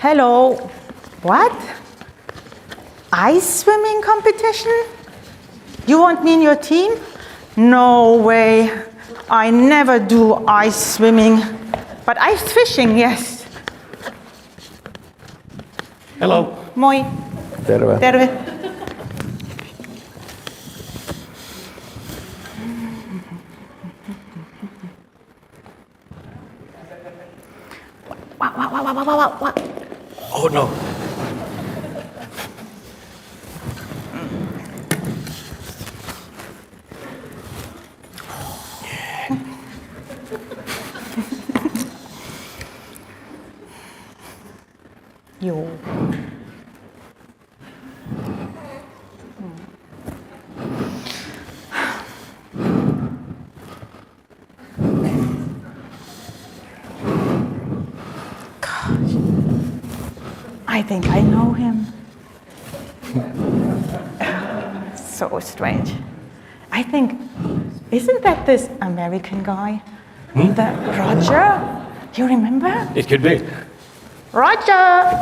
Hello. What? Ice swimming competition? You want me in your team? No way. I never do ice swimming. But ice fishing, yes. Hello. Moi. Terve. Terve. Wow. Oh no. Yo. I think I know him. So strange. I think, isn't that this American guy? The Roger? You remember? It could be. Roger!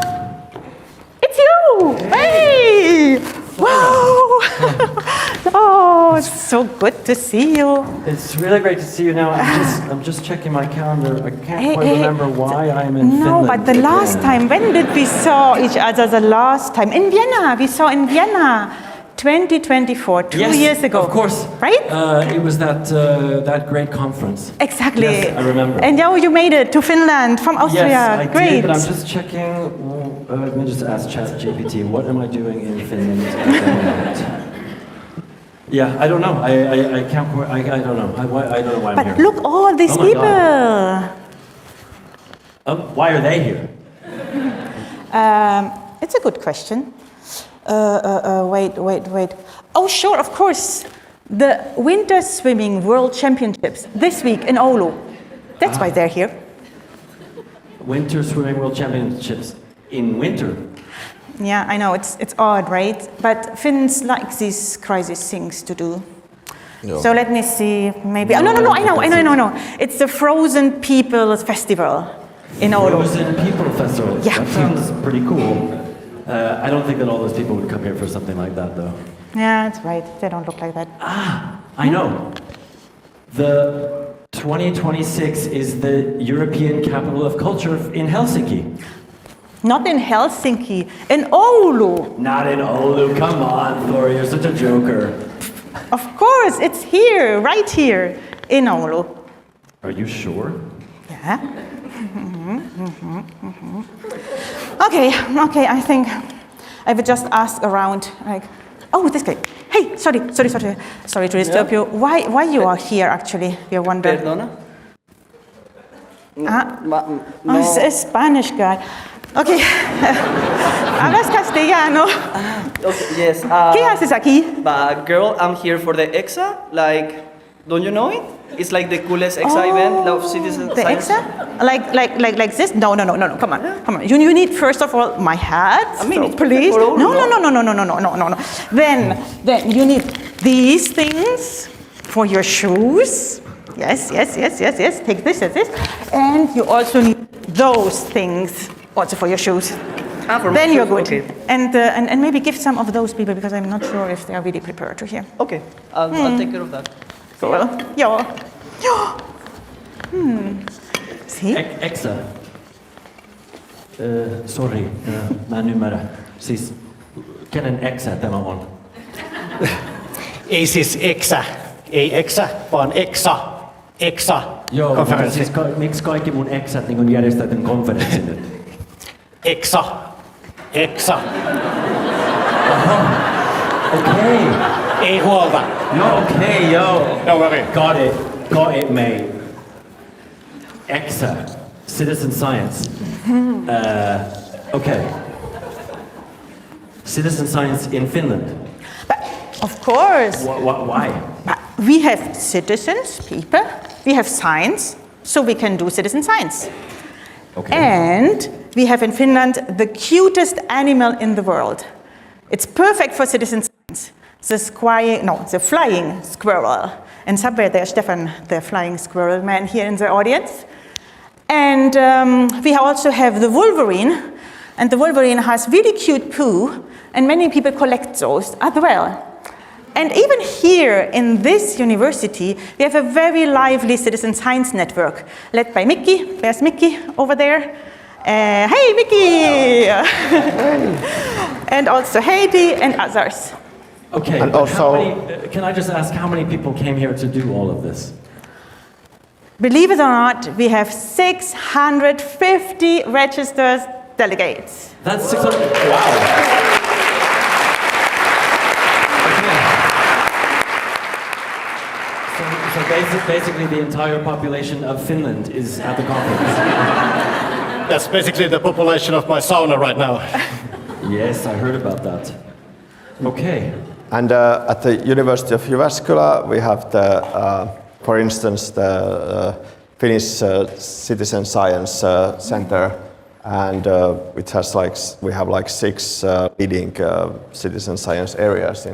It's you! Hey! Wow! Oh, it's so good to see you. It's really great to see you now. I'm just checking my calendar. I can't quite remember why I'm in Finland. No, but the last time, when did we saw each other the last time? In Vienna, we saw in Vienna, 2024, two years ago. Of course. Right? It was that great conference. Exactly. Yes, I remember. And now you made it to Finland from Austria. Yes, I Great. did, but I'm just checking. Let me just ask ChatGPT, what am I doing in Finland at the moment? Yeah, I don't know. I can't. I don't know. I don't know why I'm here. But look, all these people. Why are they here? It's a good question. Wait. Oh, sure, of course. The Winter Swimming World Championships this week in Oulu. That's why they're here. Winter Swimming World Championships in winter. Yeah, I know, it's odd, right? But Finns like these crazy things to do. No. So let me see, maybe... Oh, no, I know. It's the Frozen People Festival in Oulu. Frozen People Festival. Yeah. That sounds pretty cool. I don't think that all those people would come here for something like that, though. Yeah, that's right. They don't look like that. I know. The 2026 is the European Capital of Culture in Helsinki. Not in Helsinki, in Oulu. Not in Oulu. Come on, Thora, you're such a joker. Of course, it's here, right here, in Oulu. Are you sure? Yeah. Okay, I think I would just ask around, like, oh, this guy. Hey, sorry to disturb you. Why you are here, actually? We wonder. Perdona? Oh, it's a Spanish guy. Okay. Hablas castellano. Okay, yes. ¿Qué haces aquí? But girl, I'm here for the ECSA. Like, don't you know it? It's like the coolest ECSA event of citizen The science. ECSA? Like this? No. Come on. You need first of all my hat. I mean, it's please. for all, No. Then you need these things for your shoes. Yes. Take this. And you also need those things also for your shoes. For then my you're shoes, good. okay. And maybe give some of those people, because I'm not sure if they are really prepared to hear. Okay, I'll take care of that. Cool. Ja. See? ECSA. Sorry, mä en ymmärrä. Siis, kenen ECSA tämä on? Ei siis ECSA. Ei ECSA, vaan ECSA. ECSA. Joo, mutta konferenssi. siis miksi kaikki mun ECSAt niin järjestää tämän konferenssin nyt? ECSA. Okei. Ei huolta. Okei, joo. Don't worry. Got it, mate. ECSA, citizen science. Okay. Citizen science in Finland. But of course. Why? But we have citizens, people. We have science, so we can do citizen science. Okay. And we have in Finland the cutest animal in the world. It's perfect for citizen science. The flying squirrel. And somewhere there, Stefan, the flying squirrel man here in the audience. And we also have the wolverine. And the Wolverine has really cute poo, and many people collect those as well. And even here in this university, we have a very lively citizen science network led by Mickey. There's Mickey over there. Hey, Mickey! And also Heidi and others. Okay, And but also- can I just ask how many people came here to do all of this? Believe it or not, we have 650 registered delegates. That's 600. Wow. Okay. So basically the entire population of Finland is at the conference. That's basically the population of my sauna right now. Yes, I heard about that. Okay. And at the University of Jyväskylä, we have the, for instance, the Finnish Citizen Science Centre, and which has we have 6 leading citizen science areas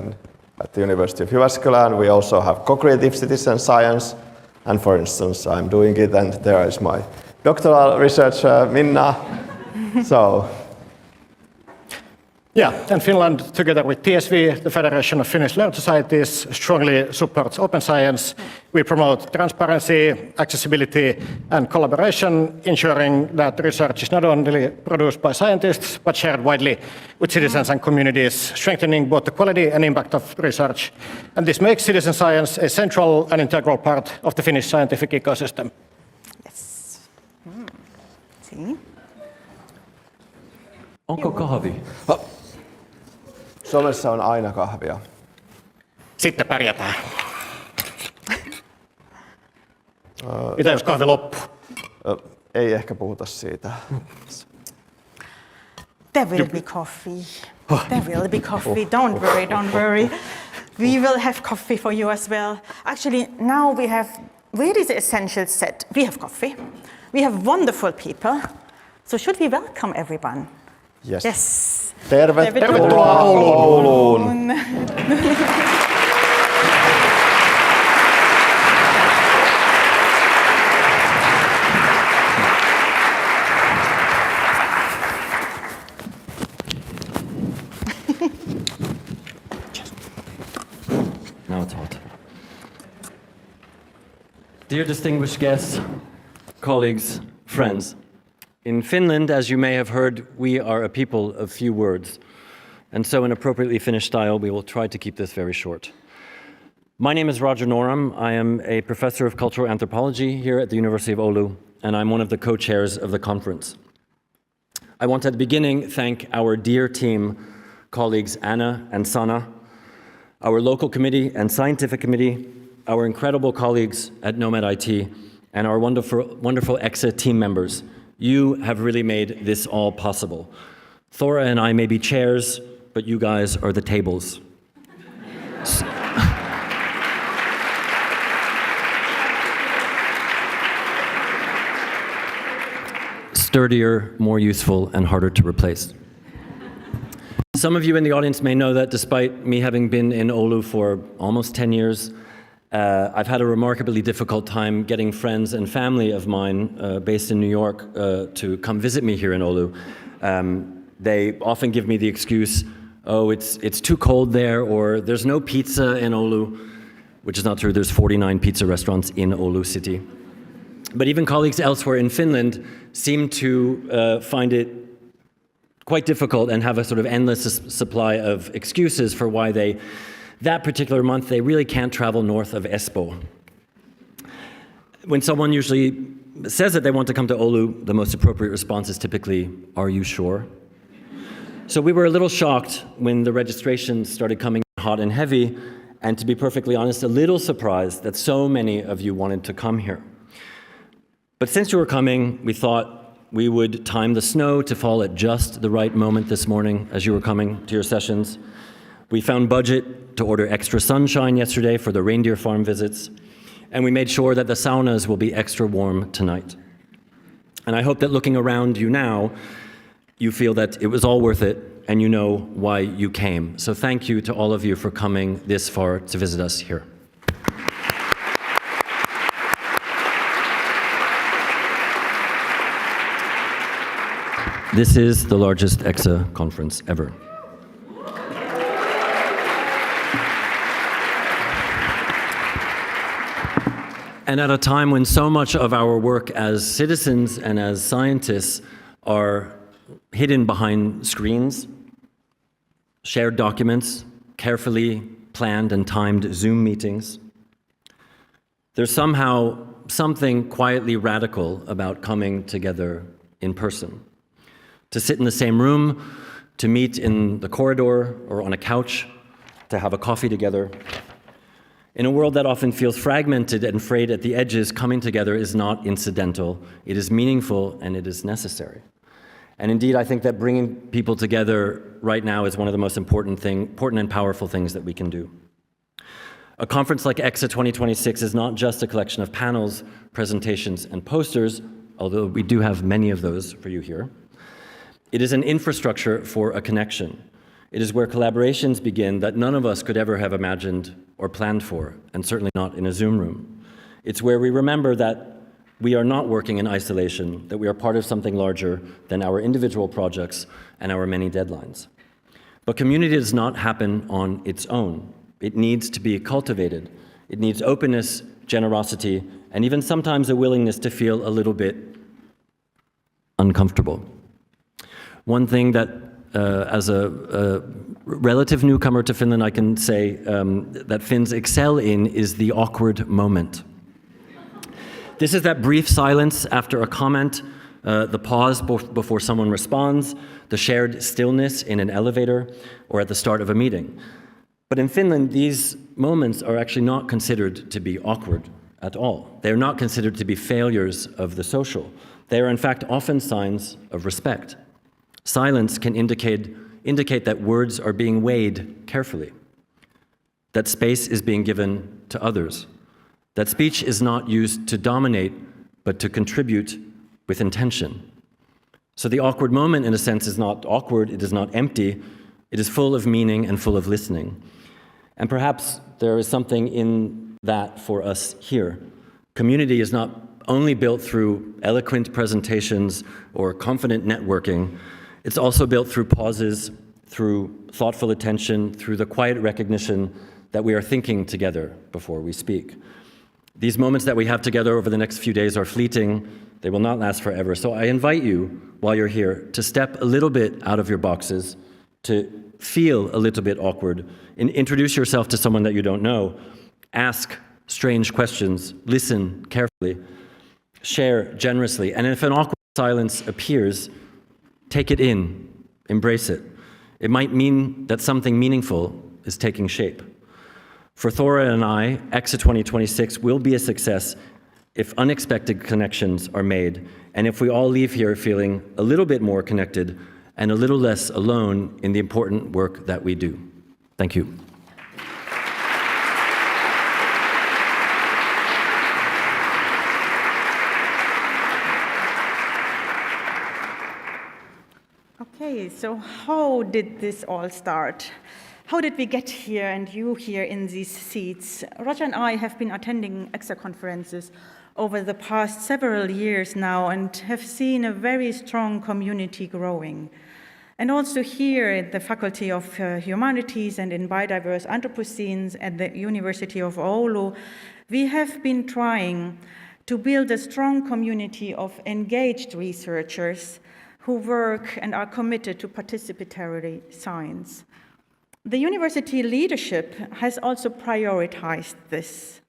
at the University of Jyväskylä, and we also have co-creative citizen science. And for instance, I'm doing it, and there is my doctoral research, Minna. So. Yeah, and Finland, together with TSV, the Federation of Finnish Learned Societies, strongly supports open science. We promote transparency, accessibility, and collaboration, ensuring that research is not only produced by scientists, but shared widely with citizens and communities, strengthening both the quality and impact of research. And this makes citizen science a central and integral part of the Finnish scientific ecosystem. Yes. See? Onko kahvi? Somessa on aina kahvia. Sitten pärjätään. Mitä jos kahvi loppuu? Ei ehkä puhuta siitä. There will be coffee. There will be coffee. Don't worry, don't worry. We will have coffee for you as well. Actually, now we have really the essential set. We have coffee. We have wonderful people. So should we welcome everyone? Yes. Yes. Tervetuloa Ouluun. Now it's hot. Dear distinguished guests, colleagues, friends, in Finland, as you may have heard, we are a people of few words. And so in appropriately Finnish style, we will try to keep this very short. My name is Roger Norum. I am a professor of cultural anthropology here at the University of Oulu, and I'm one of the co-chairs of the conference. I want at the beginning thank our dear team, colleagues Anna and Sanna, our local committee and scientific committee, our incredible colleagues at Nomad IT, and our wonderful ECSA team members. You have really made this all possible. Thora and I may be chairs, but you guys are the tables. Sturdier, more useful, and harder to replace. Some of you in the audience may know that despite me having been in Oulu for almost 10 years, I've had a remarkably difficult time getting friends and family of mine based in New York to come visit me here in Oulu. They often give me the excuse, oh, it's too cold there, or there's no pizza in Oulu, which is not true. There's 49 pizza restaurants in Oulu city. But even colleagues elsewhere in Finland seem to find it quite difficult and have a sort of endless supply of excuses for why that particular month, they really can't travel north of Espoo. When someone usually says that they want to come to Oulu, the most appropriate response is typically, are you sure? So we were a little shocked when the registrations started coming hot and heavy, and to be perfectly honest, a little surprised that so many of you wanted to come here. But since you were coming, we thought we would time the snow to fall at just the right moment this morning as you were coming to your sessions. We found budget to order extra sunshine yesterday for the reindeer farm visits, and we made sure that the saunas will be extra warm tonight. And I hope that looking around you now, you feel that it was all worth it and you know why you came. So thank you to all of you for coming this far to visit us here. This is the largest ECSA conference ever. And at a time when so much of our work as citizens and as scientists are hidden behind screens, shared documents, carefully planned and timed Zoom meetings, there's somehow something quietly radical about coming together in person. To sit in the same room, to meet in the corridor or on a couch, to have a coffee together. In a world that often feels fragmented and frayed at the edges, coming together is not incidental. It is meaningful and it is necessary. And indeed, I think that bringing people together right now is one of the most important and powerful things that we can do. A conference like ECSA 2026 is not just a collection of panels, presentations, and posters, although we do have many of those for you here. It is an infrastructure for a connection. It is where collaborations begin that none of us could ever have imagined or planned for, and certainly not in a Zoom room. It's where we remember that we are not working in isolation, that we are part of something larger than our individual projects and our many deadlines. But community does not happen on its own. It needs to be cultivated. It needs openness, generosity, and even sometimes a willingness to feel a little bit uncomfortable. One thing that as a relative newcomer to Finland, I can say that Finns excel in is the awkward moment. This is that brief silence after a comment, the pause before someone responds, the shared stillness in an elevator or at the start of a meeting. But in Finland, these moments are actually not considered to be awkward at all. They are not considered to be failures of the social. They are in fact often signs of respect. Silence can indicate that words are being weighed carefully, that space is being given to others, that speech is not used to dominate, but to contribute with intention. So the awkward moment, in a sense, is not awkward, it is not empty, it is full of meaning and full of listening. And perhaps there is something in that for us here. Community is not only built through eloquent presentations or confident networking, it's also built through pauses, through thoughtful attention, through the quiet recognition that we are thinking together before we speak. These moments that we have together over the next few days are fleeting. They will not last forever. So I invite you, while you're here, to step a little bit out of your boxes, to feel a little bit awkward, and introduce yourself to someone that you don't know. Ask strange questions, listen carefully, share generously, and if an awkward silence appears, take it in, embrace it. It might mean that something meaningful is taking shape. For Thora and I, ECSA 2026 will be a success if unexpected connections are made, and if we all leave here feeling a little bit more connected and a little less alone in the important work that we do. Thank you. Okay, so how did this all start? How did we get here and you here in these seats? Roger and I have been attending ECSA conferences over the past several years now and have seen a very strong community growing. And also here at the Faculty of Humanities and in Biodiverse Anthropocenes at the University of Oulu, we have been trying to build a strong community of engaged researchers who work and are committed to participatory science. The university leadership has also prioritized this.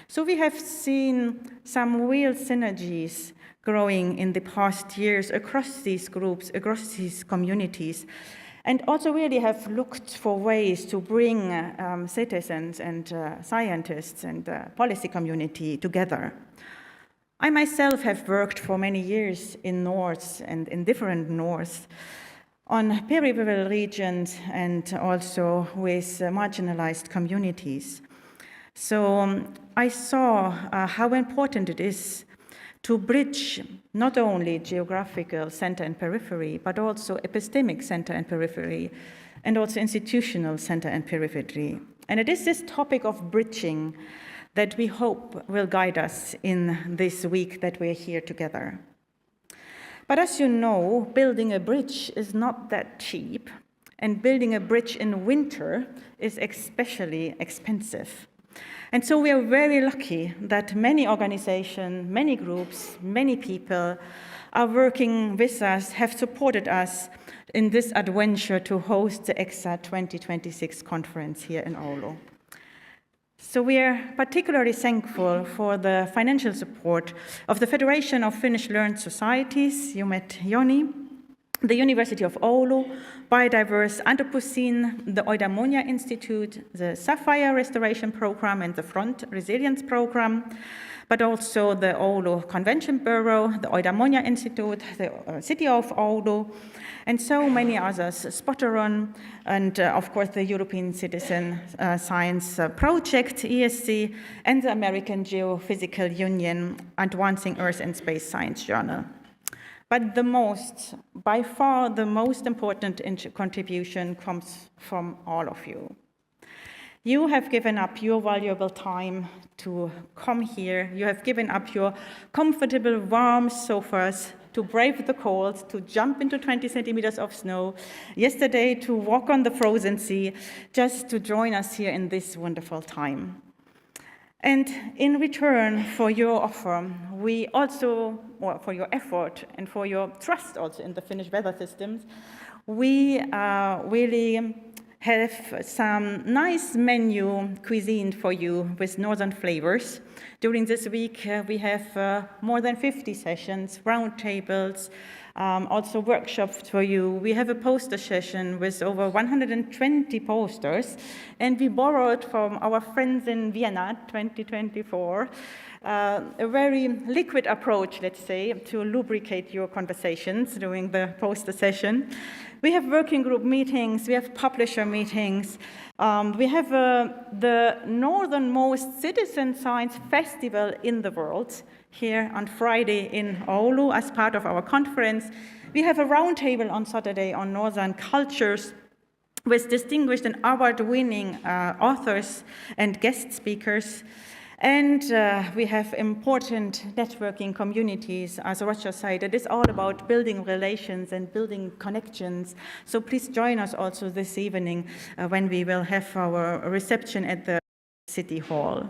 So we have seen some real synergies growing in the past years across these groups, across these communities, and also really have looked for ways to bring citizens and scientists and policy community together. I myself have worked for many years in norths and in different norths on peripheral regions and also with marginalized communities. So I saw how important it is to bridge not only geographical center and periphery, but also epistemic center and periphery, and also institutional center and periphery. And it is this topic of bridging that we hope will guide us in this week that we're here together. But as you know, building a bridge is not that cheap, and building a bridge in winter is especially expensive. And so we are very lucky that many organizations, many groups, many people are working with us, have supported us in this adventure to host the ECSA 2026 conference here in Oulu. So we are particularly thankful for the financial support of the Federation of Finnish Learned Societies, you met Joni, the University of Oulu, Biodiverse Anthropocene, the Eudaimonia Institute, the Sapphire Restoration Program and the Front Resilience Program, but also the Oulu Convention Bureau, the Eudaimonia Institute, the City of Oulu, and so many others, Spotteron, and of course the European Citizen Science Project, ESC, and the American Geophysical Union, Advancing Earth and Space Science Journal. But by far the most important contribution comes from all of you. You have given up your valuable time to come here. You have given up your comfortable, warm sofas to brave the cold, to jump into 20 centimeters of snow, yesterday to walk on the frozen sea, just to join us here in this wonderful time. And in return for your offer, we also, or for your effort and for your trust also in the Finnish weather systems, we really have some nice menu cuisine for you with northern flavors. During this week, we have more than 50 sessions, round tables, also workshops for you. We have a poster session with over 120 posters, and we borrowed from our friends in Vienna 2024 a very liquid approach, let's say, to lubricate your conversations during the poster session. We have working group meetings, we have publisher meetings, we have the northernmost citizen science festival in the world here on Friday in Oulu as part of our conference. We have a roundtable on Saturday on northern cultures with distinguished and award-winning authors and guest speakers. And we have important networking communities, as Roger said. It is all about building relations and building connections. So please join us also this evening when we will have our reception at the City Hall.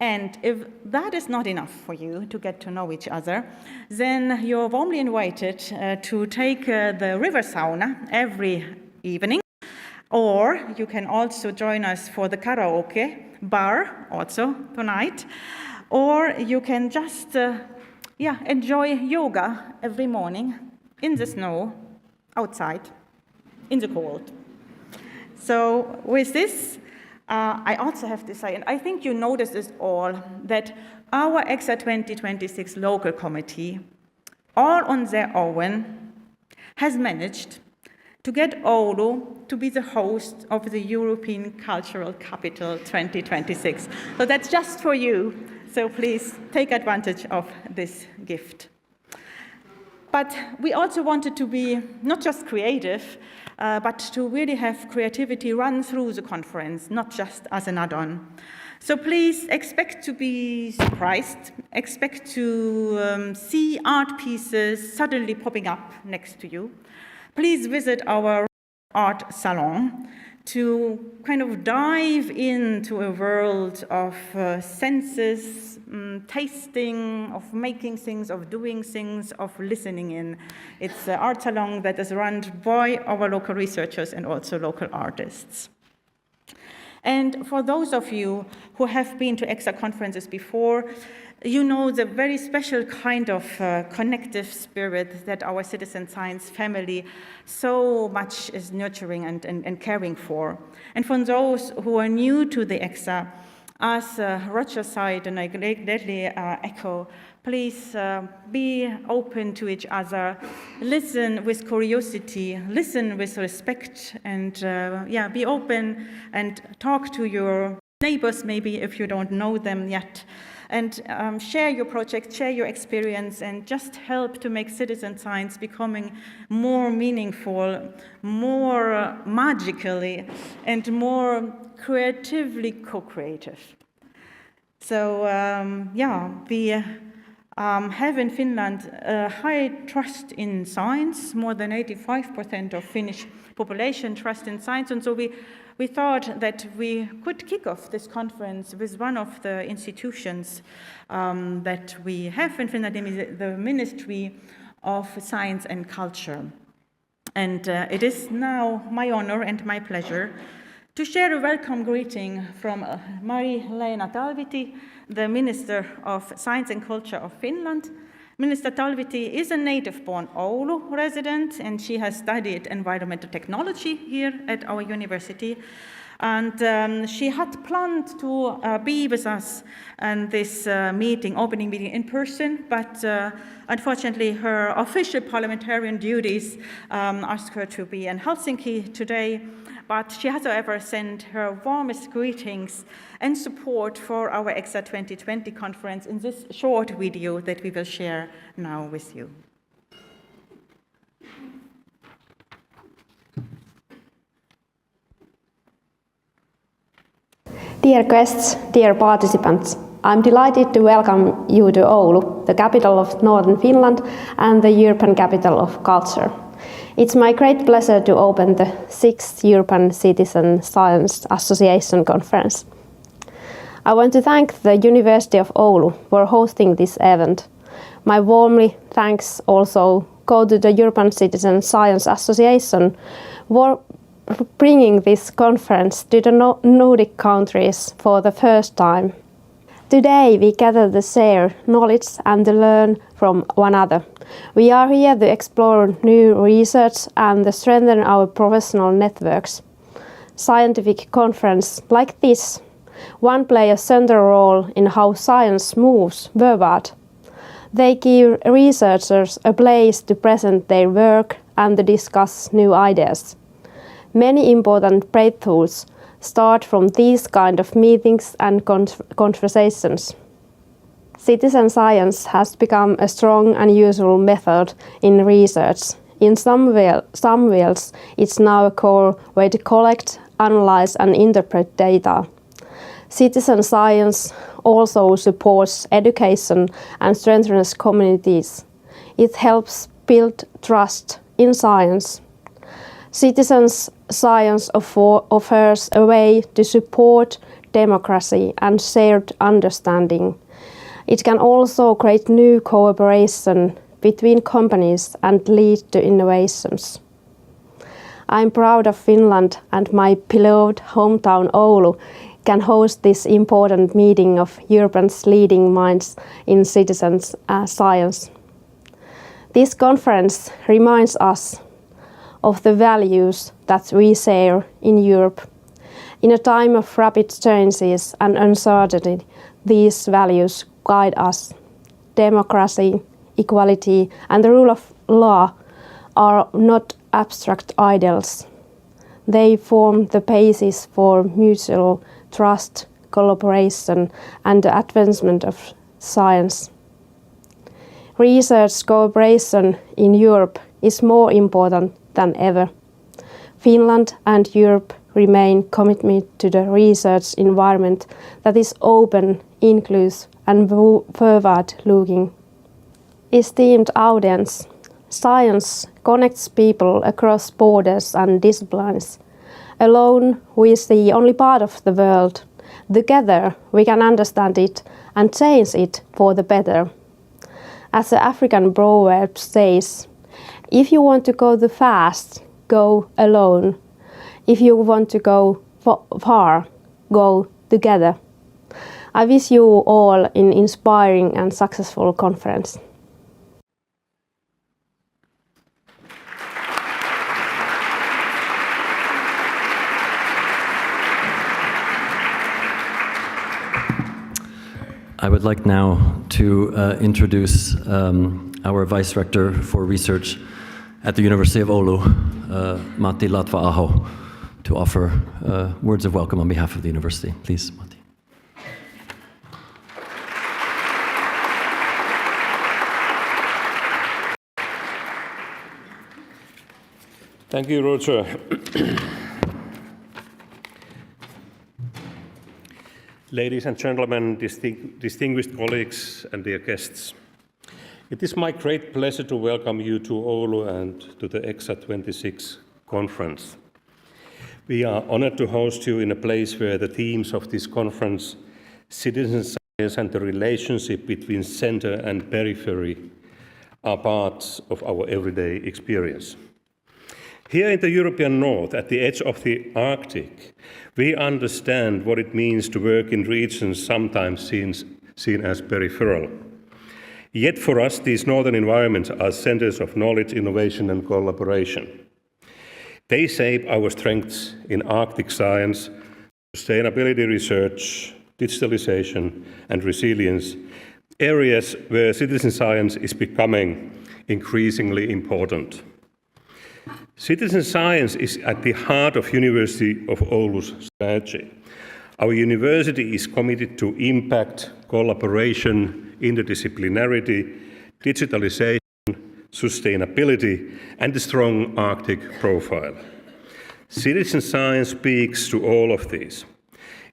And if that is not enough for you to get to know each other, then you're warmly invited to take the river sauna every evening. Or you can also join us for the karaoke bar also tonight. Or you can just enjoy yoga every morning in the snow, outside, in the cold. So with this, I also have to say, and I think you noticed this all, that our ECSA 2026 local committee, all on their own, has managed to get Oulu to be the host of the European Cultural Capital 2026. So that's just for you. So please take advantage of this gift. But we also wanted to be not just creative, but to really have creativity run through the conference, not just as an add-on. So please expect to be surprised, expect to see art pieces suddenly popping up next to you. Please visit our art salon to kind of dive into a world of senses, tasting, of making things, of doing things, of listening in. It's an art salon that is run by our local researchers and also local artists. And for those of you who have been to ECSA conferences before, you know the very special kind of connective spirit that our citizen science family so much is nurturing and caring for. And for those who are new to the ECSA, as Roger said, and I gladly echo, please be open to each other, listen with curiosity, listen with respect, and be open and talk to your neighbors maybe if you don't know them yet. And share your project, share your experience, and just help to make citizen science becoming more meaningful, more magically, and more creatively co-creative. So, we have in Finland a high trust in science. More than 85% of Finnish population trust in science, and so we thought that we could kick off this conference with one of the institutions that we have in Finland, the Ministry of Science and Culture. And it is now my honor and my pleasure to share a welcome greeting from Mari-Leena Talvitie, the Minister of Science and Culture of Finland. Minister Talvitie is a native-born Oulu resident, and she has studied environmental technology here at our university. And she had planned to be with us in this opening meeting in person, but unfortunately her official parliamentarian duties asked her to be in Helsinki today. But she has, however, sent her warmest greetings and support for our ECSA 2020 conference in this short video that we will share now with you. Dear guests, dear participants, I'm delighted to welcome you to Oulu, the capital of Northern Finland and the European capital of culture. It's my great pleasure to open the 6th European Citizen Science Association Conference. I want to thank the University of Oulu for hosting this event. My warmly thanks also go to the European Citizen Science Association for bringing this conference to the Nordic countries for the first time. Today we gather to share knowledge and to learn from one another. We are here to explore new research and to strengthen our professional networks. Scientific conferences like this one play a central role in how science moves forward. They give researchers a place to present their work and to discuss new ideas. Many important breakthroughs start from these kind of meetings and conversations. Citizen science has become a strong and useful method in research. In some fields, it's now a core way to collect, analyze and interpret data. Citizen science also supports education and strengthens communities. It helps build trust in science. Citizens' science offers a way to support democracy and shared understanding. It can also create new cooperation between companies and lead to innovations. I'm proud of Finland and my beloved hometown Oulu can host this important meeting of Europe's leading minds in citizens' science. This conference reminds us of the values that we share in Europe. In a time of rapid changes and uncertainty, these values guide us. Democracy, equality, and the rule of law are not abstract ideals. They form the basis for mutual trust, collaboration, and the advancement of science. Research cooperation in Europe is more important than ever. Finland and Europe remain committed to the research environment that is open, inclusive, and forward-looking. Esteemed audience, science connects people across borders and disciplines. Alone, we see only part of the world. Together, we can understand it and change it for the better. As the African proverb says, if you want to go too fast, go alone. If you want to go far, go together. I wish you all an inspiring and successful conference. I would like now to introduce our Vice-Rector for Research at the University of Oulu, Matti Latva-Aho, to offer words of welcome on behalf of the university. Please, Matti. Thank you, Roger. Ladies and gentlemen, distinguished colleagues and dear guests, It is my great pleasure to welcome you to Oulu and to the ECSA 26 conference. We are honored to host you in a place where the themes of this conference, citizen science and the relationship between center and periphery, are parts of our everyday experience. Here in the European North, at the edge of the Arctic, we understand what it means to work in regions sometimes seen as peripheral. Yet for us, these northern environments are centers of knowledge, innovation, and collaboration. They shape our strengths in Arctic science, sustainability research, digitalization, and resilience, areas where citizen science is becoming increasingly important. Citizen science is at the heart of University of Oulu's strategy. Our university is committed to impact, collaboration, interdisciplinarity, digitalization, sustainability, and a strong Arctic profile. Citizen science speaks to all of these.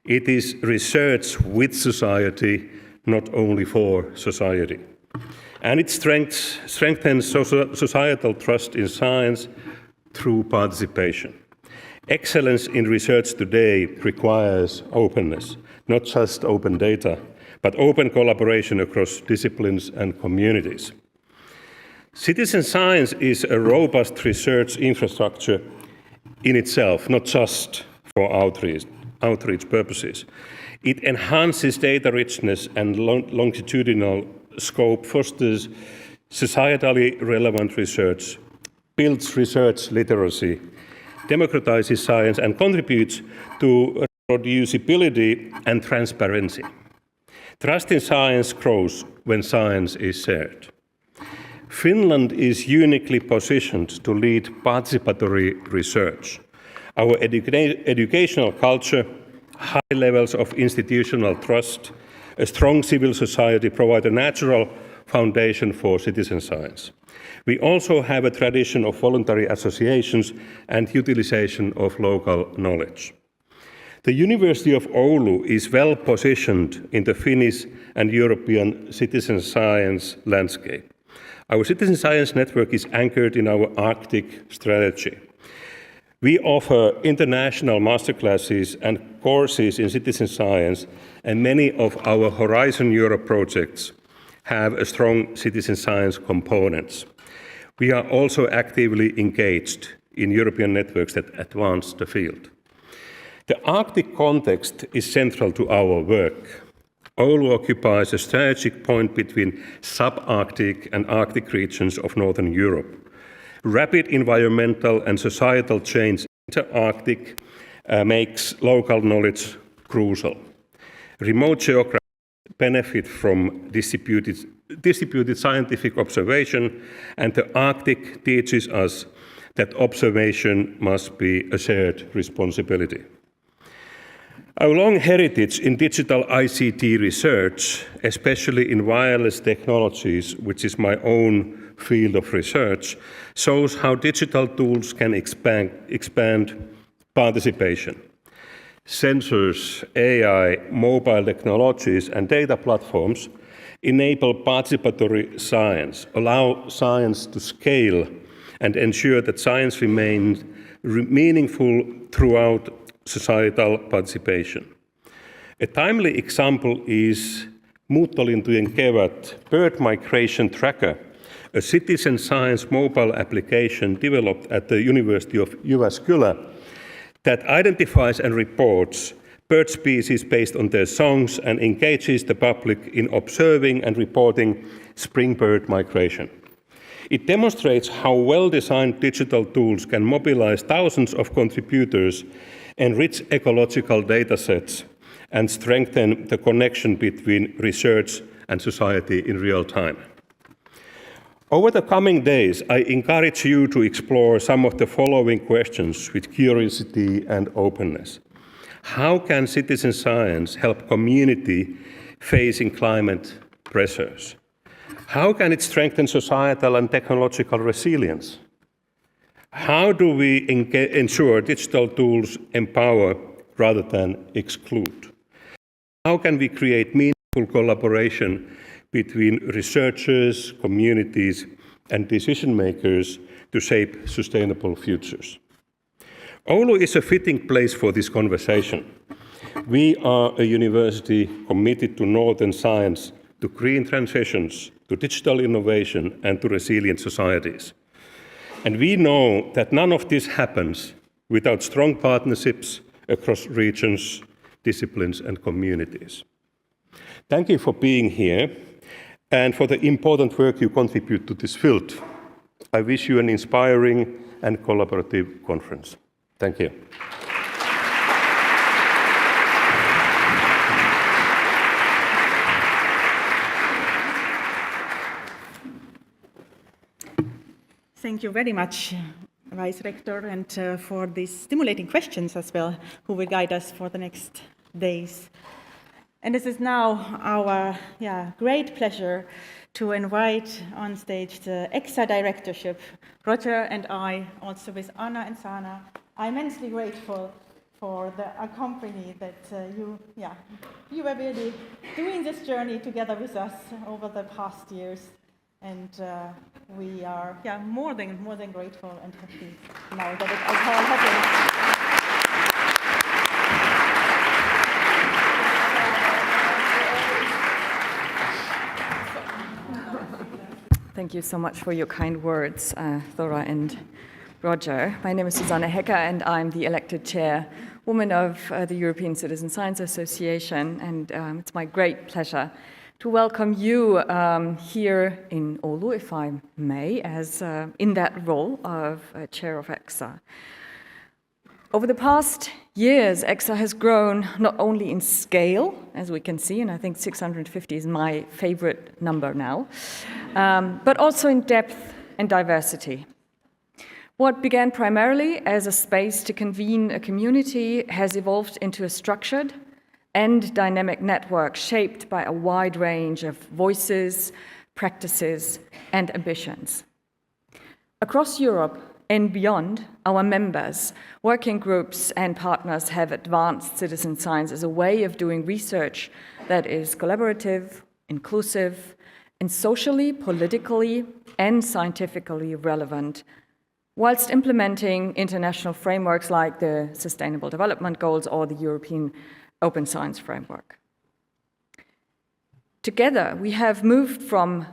It is research with society, not only for society. And it strengthens societal trust in science through participation. Excellence in research today requires openness, not just open data, but open collaboration across disciplines and communities. Citizen science is a robust research infrastructure in itself, not just for outreach purposes. It enhances data richness and longitudinal scope, fosters societally relevant research, builds research literacy, democratizes science, and contributes to reproducibility and transparency. Trust in science grows when science is shared. Finland is uniquely positioned to lead participatory research. Our educational culture, high levels of institutional trust, a strong civil society provide a natural foundation for citizen science. We also have a tradition of voluntary associations and utilization of local knowledge. The University of Oulu is well positioned in the Finnish and European citizen science landscape. Our citizen science network is anchored in our Arctic strategy. We offer international masterclasses and courses in citizen science, and many of our Horizon Europe projects have a strong citizen science components. We are also actively engaged in European networks that advance the field. The Arctic context is central to our work. Oulu occupies a strategic point between subarctic and Arctic regions of Northern Europe. Rapid environmental and societal change in the Arctic makes local knowledge crucial. Remote geographies benefit from distributed scientific observation, and the Arctic teaches us that observation must be a shared responsibility. Our long heritage in digital ICT research, especially in wireless technologies, which is my own field of research, shows how digital tools can expand participation. Sensors, AI, mobile technologies, and data platforms enable participatory science, allow science to scale, and ensure that science remains meaningful throughout societal participation. A timely example is Muuttolintujen kevät bird migration tracker, a citizen science mobile application developed at the University of Jyväskylä that identifies and reports bird species based on their songs and engages the public in observing and reporting spring bird migration. It demonstrates how well-designed digital tools can mobilize thousands of contributors, enrich ecological datasets, and strengthen the connection between research and society in real time. Over the coming days, I encourage you to explore some of the following questions with curiosity and openness. How can citizen science help community facing climate pressures? How can it strengthen societal and technological resilience? How do we ensure digital tools empower rather than exclude? How can we create meaningful collaboration between researchers, communities, and decision makers to shape sustainable futures. Oulu is a fitting place for this conversation. We are a university committed to northern science, to green transitions, to digital innovation, and to resilient societies. And we know that none of this happens without strong partnerships across regions, disciplines, and communities. Thank you for being here and for the important work you contribute to this field. I wish you an inspiring and collaborative conference. Thank you. Thank you very much, Vice-Rector, and for these stimulating questions as well, who will guide us for the next days. And this is now our great pleasure to invite on stage the ECSA directorship. Roger and I, also with Anna and Sana, are immensely grateful for the company that you were really doing this journey together with us over the past years. And we are more than grateful and happy now that it all happened. Thank you so much for your kind words, Thora and Roger. My name is Susanne Hecker, and I'm the elected chairwoman of the European Citizen Science Association, and it's my great pleasure to welcome you here in Oulu, if I may, as in that role of chair of ECSA. Over the past years, ECSA has grown not only in scale, as we can see, and I think 650 is my favorite number now, but also in depth and diversity. What began primarily as a space to convene a community has evolved into a structured and dynamic network shaped by a wide range of voices, practices, and ambitions. Across Europe and beyond, our members, working groups, and partners have advanced citizen science as a way of doing research that is collaborative, inclusive, and socially, politically, and scientifically relevant, whilst implementing international frameworks like the Sustainable Development Goals or the European Open Science Framework. Together, we have moved from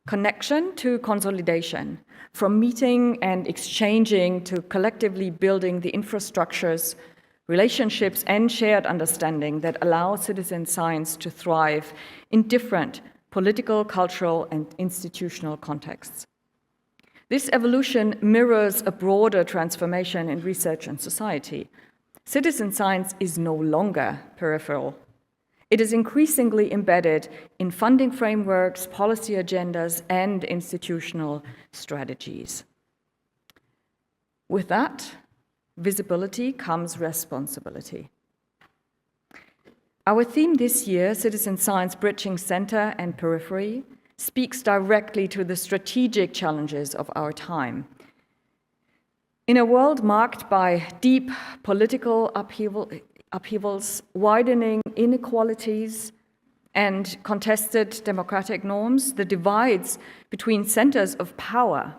connection to consolidation, from meeting and exchanging to collectively building the infrastructures, relationships, and shared understanding that allow citizen science to thrive in different political, cultural, and institutional contexts. This evolution mirrors a broader transformation in research and society. Citizen science is no longer peripheral. It is increasingly embedded in funding frameworks, policy agendas, and institutional strategies. With that visibility comes responsibility. Our theme this year, Citizen Science Bridging Centre and Periphery, speaks directly to the strategic challenges of our time. In a world marked by deep political upheavals, widening inequalities, and contested democratic norms, the divides between centers of power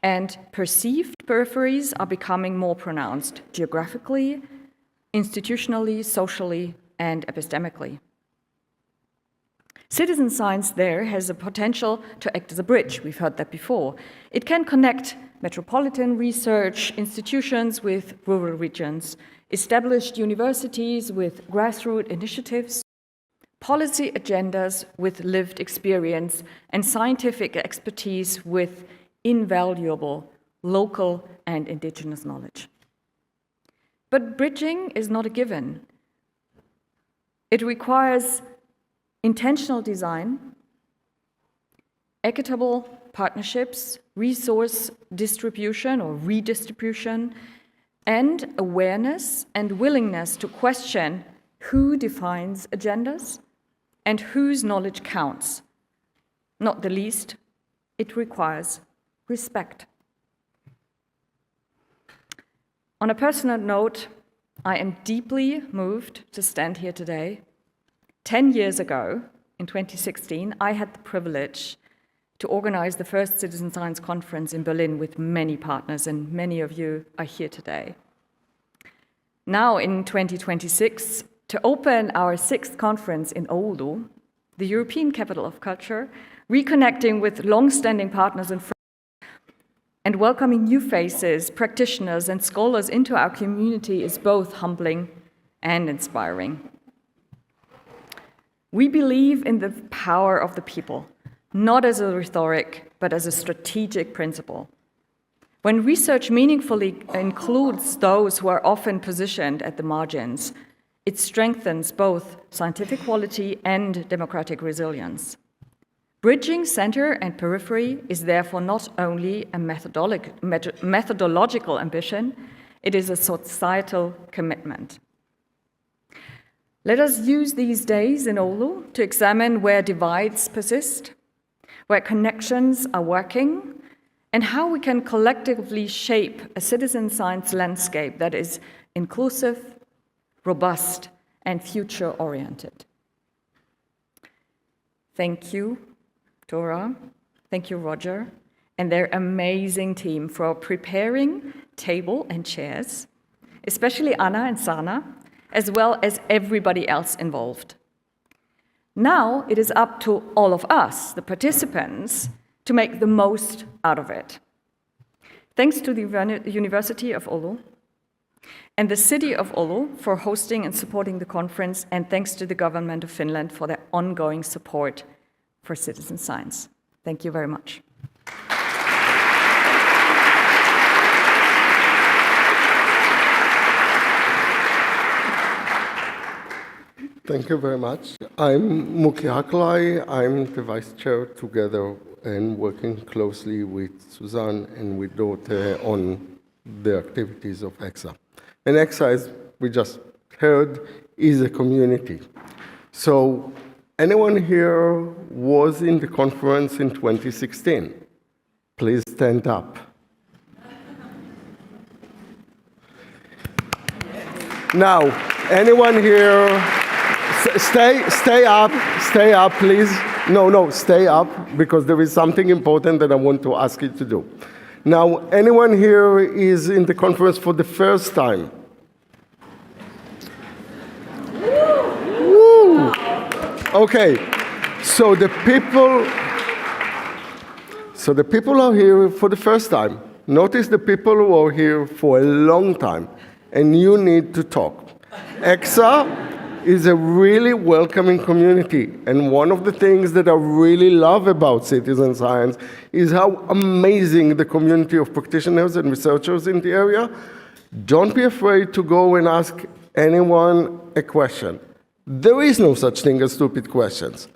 and perceived peripheries are becoming more pronounced geographically, institutionally, socially, and epistemically. Citizen science there has the potential to act as a bridge. We've heard that before. It can connect metropolitan research institutions with rural regions, established universities with grassroots initiatives, policy agendas with lived experience, and scientific expertise with invaluable local and indigenous knowledge. But bridging is not a given. It requires intentional design, equitable partnerships, resource distribution or redistribution, and awareness and willingness to question who defines agendas and whose knowledge counts. Not the least, it requires respect. On a personal note, I am deeply moved to stand here today. 10 years ago, in 2016, I had the privilege to organize the first Citizen Science Conference in Berlin with many partners, and many of you are here today. Now, in 2026, to open our 6th conference in Oulu, the European Capital of Culture, reconnecting with long-standing partners and friends, and welcoming new faces, practitioners, and scholars into our community is both humbling and inspiring. We believe in the power of the people, not as a rhetoric, but as a strategic principle. When research meaningfully includes those who are often positioned at the margins, it strengthens both scientific quality and democratic resilience. Bridging center and periphery is therefore not only a methodological ambition, it is a societal commitment. Let us use these days in Oulu to examine where divides persist, where connections are working, and how we can collectively shape a citizen science landscape that is inclusive, robust, and future-oriented. Thank you, Thora, thank you, Roger, and their amazing team for preparing table and chairs, especially Anna and Sana, as well as everybody else involved. Now it is up to all of us, the participants, to make the most out of it. Thanks to the University of Oulu and the city of Oulu for hosting and supporting the conference, and thanks to the government of Finland for their ongoing support for citizen science. Thank you very much. Thank you very much. I'm Muki Haklai. I'm the vice chair together and working closely with Suzanne and with Dorte on the activities of ECSA. And ECSA, as we just heard, is a community. So anyone here was in the conference in 2016? Please stand up. Now, anyone here, stay up, please. No, stay up, because there is something important that I want to ask you to do. Now, anyone here is in the conference for the first time? Woo. Okay, so the people are here for the first time. Notice the people who are here for a long time, and you need to talk. ECSA is a really welcoming community, and one of the things that I really love about citizen science is how amazing the community of practitioners and researchers in the area. Don't be afraid to go and ask anyone a question. There is no such thing as stupid questions.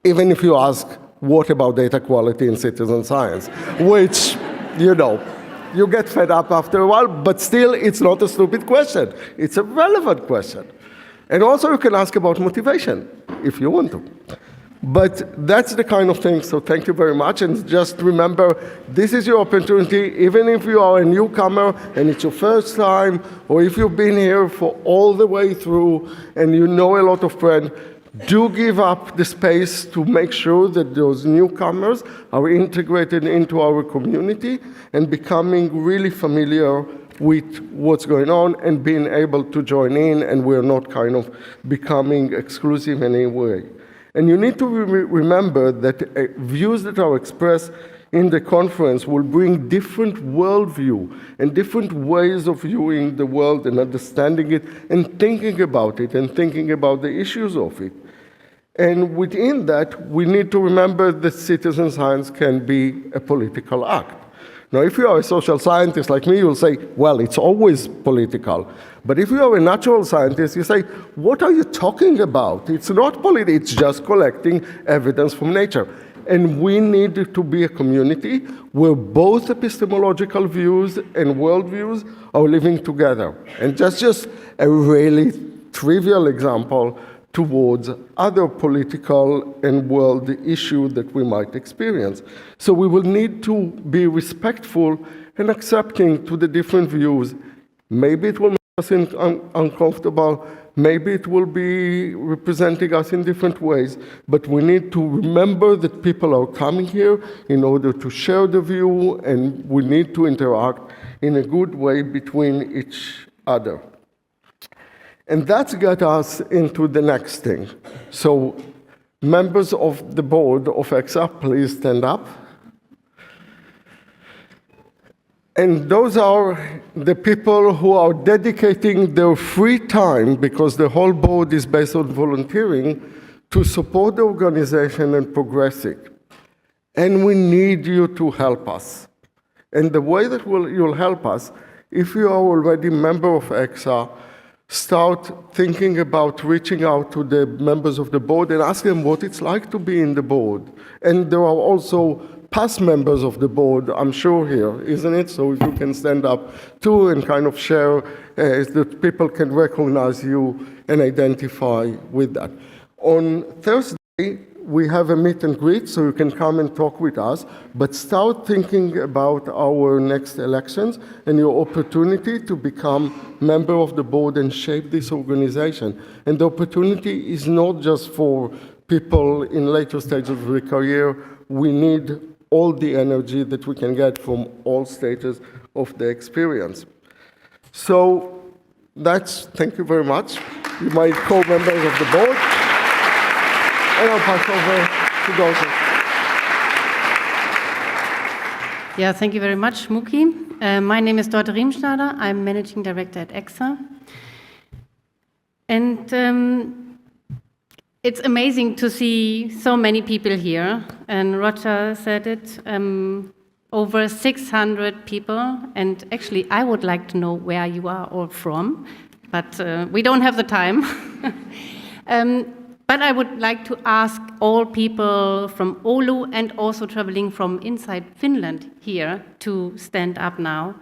Even if you ask, what about data quality in citizen science? Which, you get fed up after a while, but still it's not a stupid question. It's a relevant question. And also you can ask about motivation, if you want to. But that's the kind of thing, so thank you very much. And just remember, this is your opportunity, even if you are a newcomer and it's your first time, or if you've been here for all the way through and you know a lot of friends, do give up the space to make sure that those newcomers are integrated into our community and becoming really familiar with what's going on and being able to join in, and we're not kind of becoming exclusive in any way. And you need to remember that views that are expressed in the conference will bring different worldview and different ways of viewing the world and understanding it and thinking about it and thinking about the issues of it. And within that, we need to remember that citizen science can be a political act. Now, if you are a social scientist like me, you'll say, well, it's always political. But if you are a natural scientist, you say, what are you talking about? It's not political, it's just collecting evidence from nature. And we need to be a community where both epistemological views and worldviews are living together. And that's just a really trivial example towards other political and world issues that we might experience. So we will need to be respectful and accepting to the different views. Maybe it will us uncomfortable. Maybe it will be representing us in different ways, but we need to remember that people are coming here in order to share the view, and we need to interact in a good way between each other. And that's got us into the next thing. So, members of the board of ECSA, please stand up. And those are the people who are dedicating their free time, because the whole board is based on volunteering, to support the organization and progressing. And we need you to help us. And the way that you'll help us, if you are already a member of ECSA, start thinking about reaching out to the members of the board and ask them what it's like to be in the board. And there are also past members of the board, I'm sure, here, isn't it? So if you can stand up too and kind of share that people can recognize you and identify with that. On Thursday, we have a meet and greet, so you can come and talk with us, but start thinking about our next elections and your opportunity to become member of the board and shape this organization. And the opportunity is not just for people in later stages of their career. We need all the energy that we can get from all stages of the experience. So thank you very much. You my co-members of the board. And I'll pass over to Dawson. Yeah, thank you very much, Muki. My name is Dort Riemschneider. I'm Managing Director at ECSA. And it's amazing to see so many people here, and Roger said it, over 600 people, and actually I would like to know where you are all from, but we don't have the time. But I would like to ask all people from Oulu and also traveling from inside Finland here to stand up now.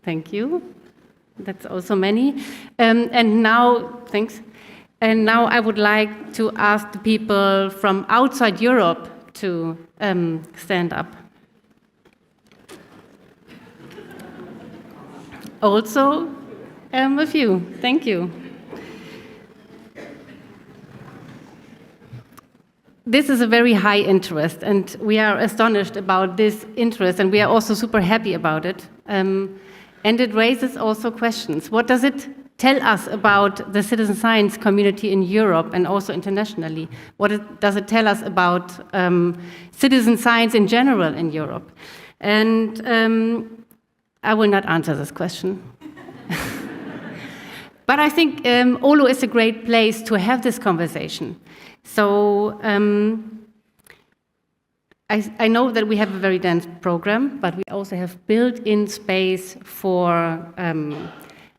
Thank you. That's also many. And now, thanks. And now I would like to ask the people from outside Europe to stand up. Also, a few. Thank you. This is a very high interest, and we are astonished about this interest, and we are also super happy about it. And it raises also questions. What does it tell us about the citizen science community in Europe and also internationally? Does it tell us about citizen science in general in Europe? And I will not answer this question. But I think Oulu is a great place to have this conversation. So I know that we have a very dense program, but we also have built-in space for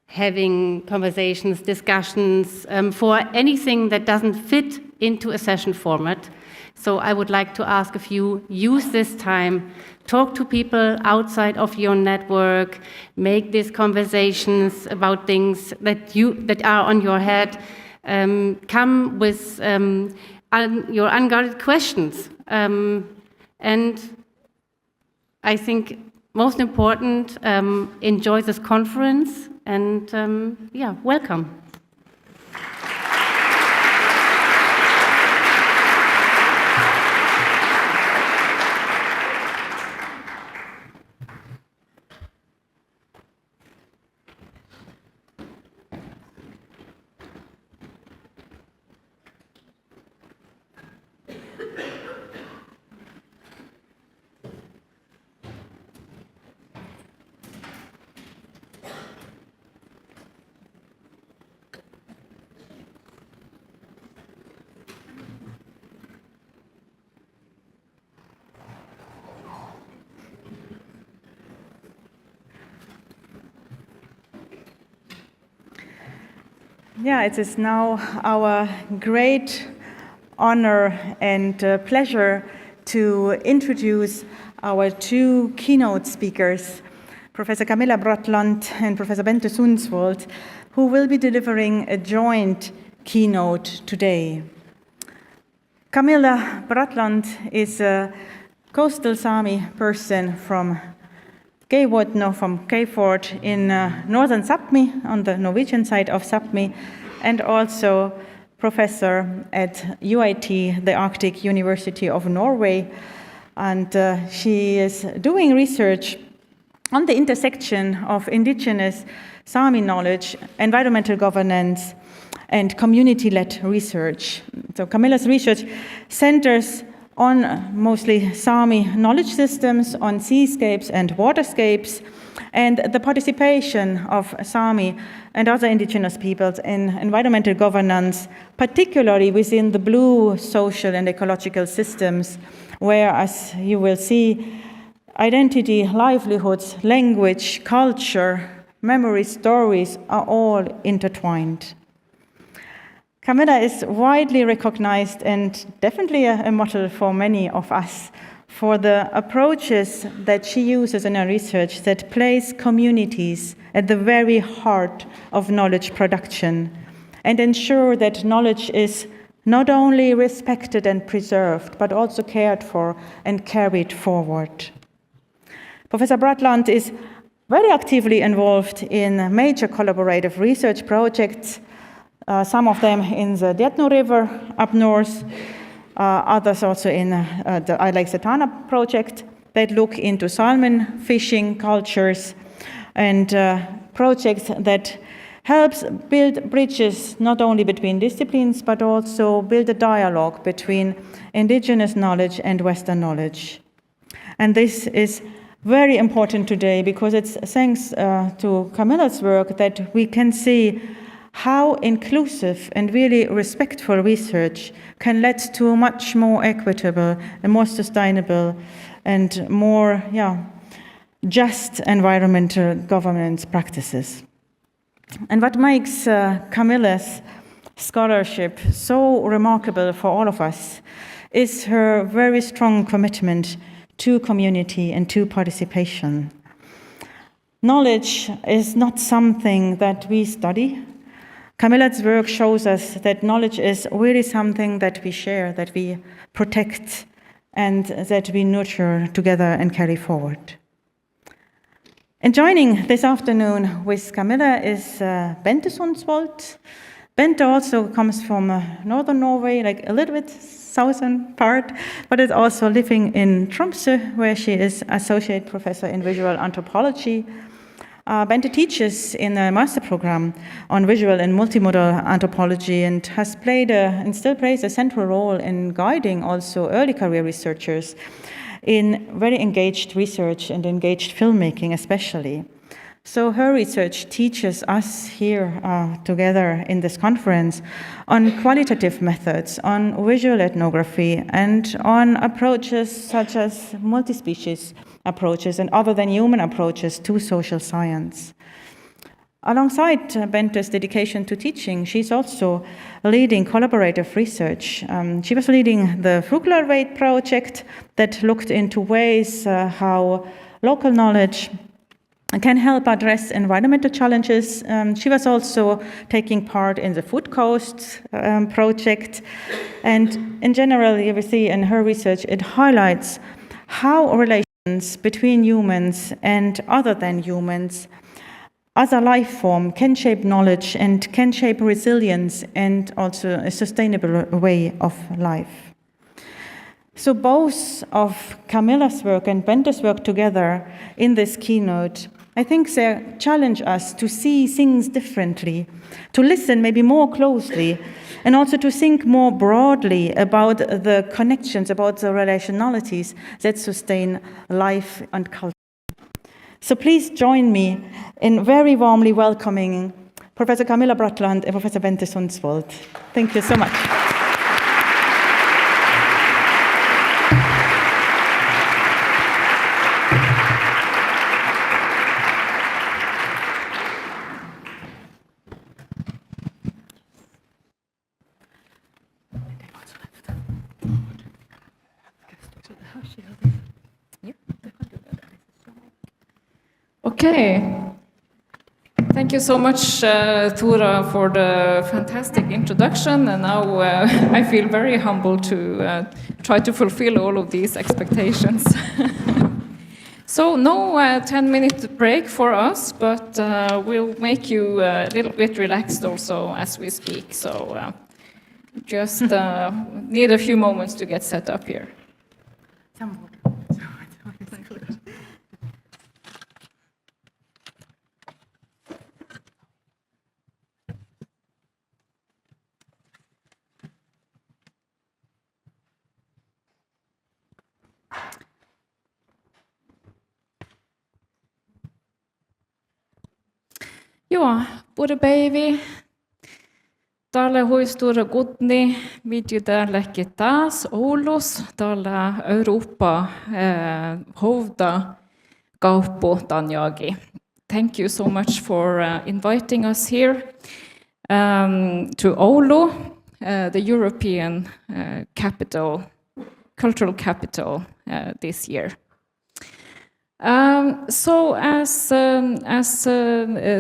having conversations, discussions, for anything that doesn't fit into a session format. So I would like to ask if you use this time, talk to people outside of your network, make these conversations about things that are on your head, come with your unguarded questions. And I think most important, enjoy this conference and welcome. Yeah, it is now our great honor and pleasure to introduce our two keynote speakers, Professor Camilla Brattland and Professor Bente Sundsvold, who will be delivering a joint keynote today. Camilla Brattland is a coastal Sami person from Keyford in northern Sápmi, on the Norwegian side of Sápmi, and also professor at UiT, the Arctic University of Norway. And she is doing research on the intersection of indigenous Sami knowledge, environmental governance, and community-led research. So Camilla's research centers on mostly Sami knowledge systems, on seascapes and waterscapes, and the participation of Sami and other indigenous peoples in environmental governance, particularly within the blue social and ecological systems, where, as you will see, identity, livelihoods, language, culture, memory, stories are all intertwined. Camilla is widely recognized and definitely a model for many of us for the approaches that she uses in her research that place communities at the very heart of knowledge production and ensure that knowledge is not only respected and preserved, but also cared for and carried forward. Professor Brattland is very actively involved in major collaborative research projects, some of them in the Dietno River up north, others also in the I Lake Setana project that look into salmon fishing cultures, and projects that helps build bridges not only between disciplines, but also build a dialogue between indigenous knowledge and Western knowledge. And this is very important today because it's thanks to Camilla's work that we can see how inclusive and really respectful research can lead to much more equitable and more sustainable and more just environmental governance practices. And what makes Camilla's scholarship so remarkable for all of us is her very strong commitment to community and to participation. Knowledge is not something that we study. Camilla's work shows us that knowledge is really something that we share, that we protect, and that we nurture together and carry forward. And joining this afternoon with Camilla is Bente Sundsvold. Bente also comes from northern Norway, like a little bit southern part, but is also living in Tromsø, where she is associate professor in visual anthropology. Bente teaches in a master program on visual and multimodal anthropology and has played and still plays a central role in guiding also early career researchers in very engaged research and engaged filmmaking especially. So her research teaches us here together in this conference on qualitative methods, on visual ethnography, and on approaches such as multi-species approaches and other than human approaches to social science. Alongside Bente's dedication to teaching, she's also leading collaborative research. She was leading the Fruglarveit project that looked into ways how local knowledge can help address environmental challenges. She was also taking part in the Food Coast project. And in general, you will see in her research, it highlights how relations between humans and other than humans as a life form can shape knowledge and can shape resilience and also a sustainable way of life. So both of Camilla's work and Bente's work together in this keynote, I think they challenge us to see things differently, to listen maybe more closely, and also to think more broadly about the connections, about the relationalities that sustain life and culture. So please join me in very warmly welcoming Professor Camilla Brattland and Professor Bente Sundsvold. Thank you so much. Okay. Thank you so much, Thora, for the fantastic introduction. And now I feel very humble to try to fulfill all of these expectations. So no 10-minute break for us, but we'll make you a little bit relaxed also as we speak. So just need a few moments to get set up here. Joo, både baby, täällä huistura kutni, mitä täällä taas Oulus, täällä Eurooppa hovda kauppo tanjagi. Thank you so much for inviting us here to Oulu, the European capital, cultural capital this year. So as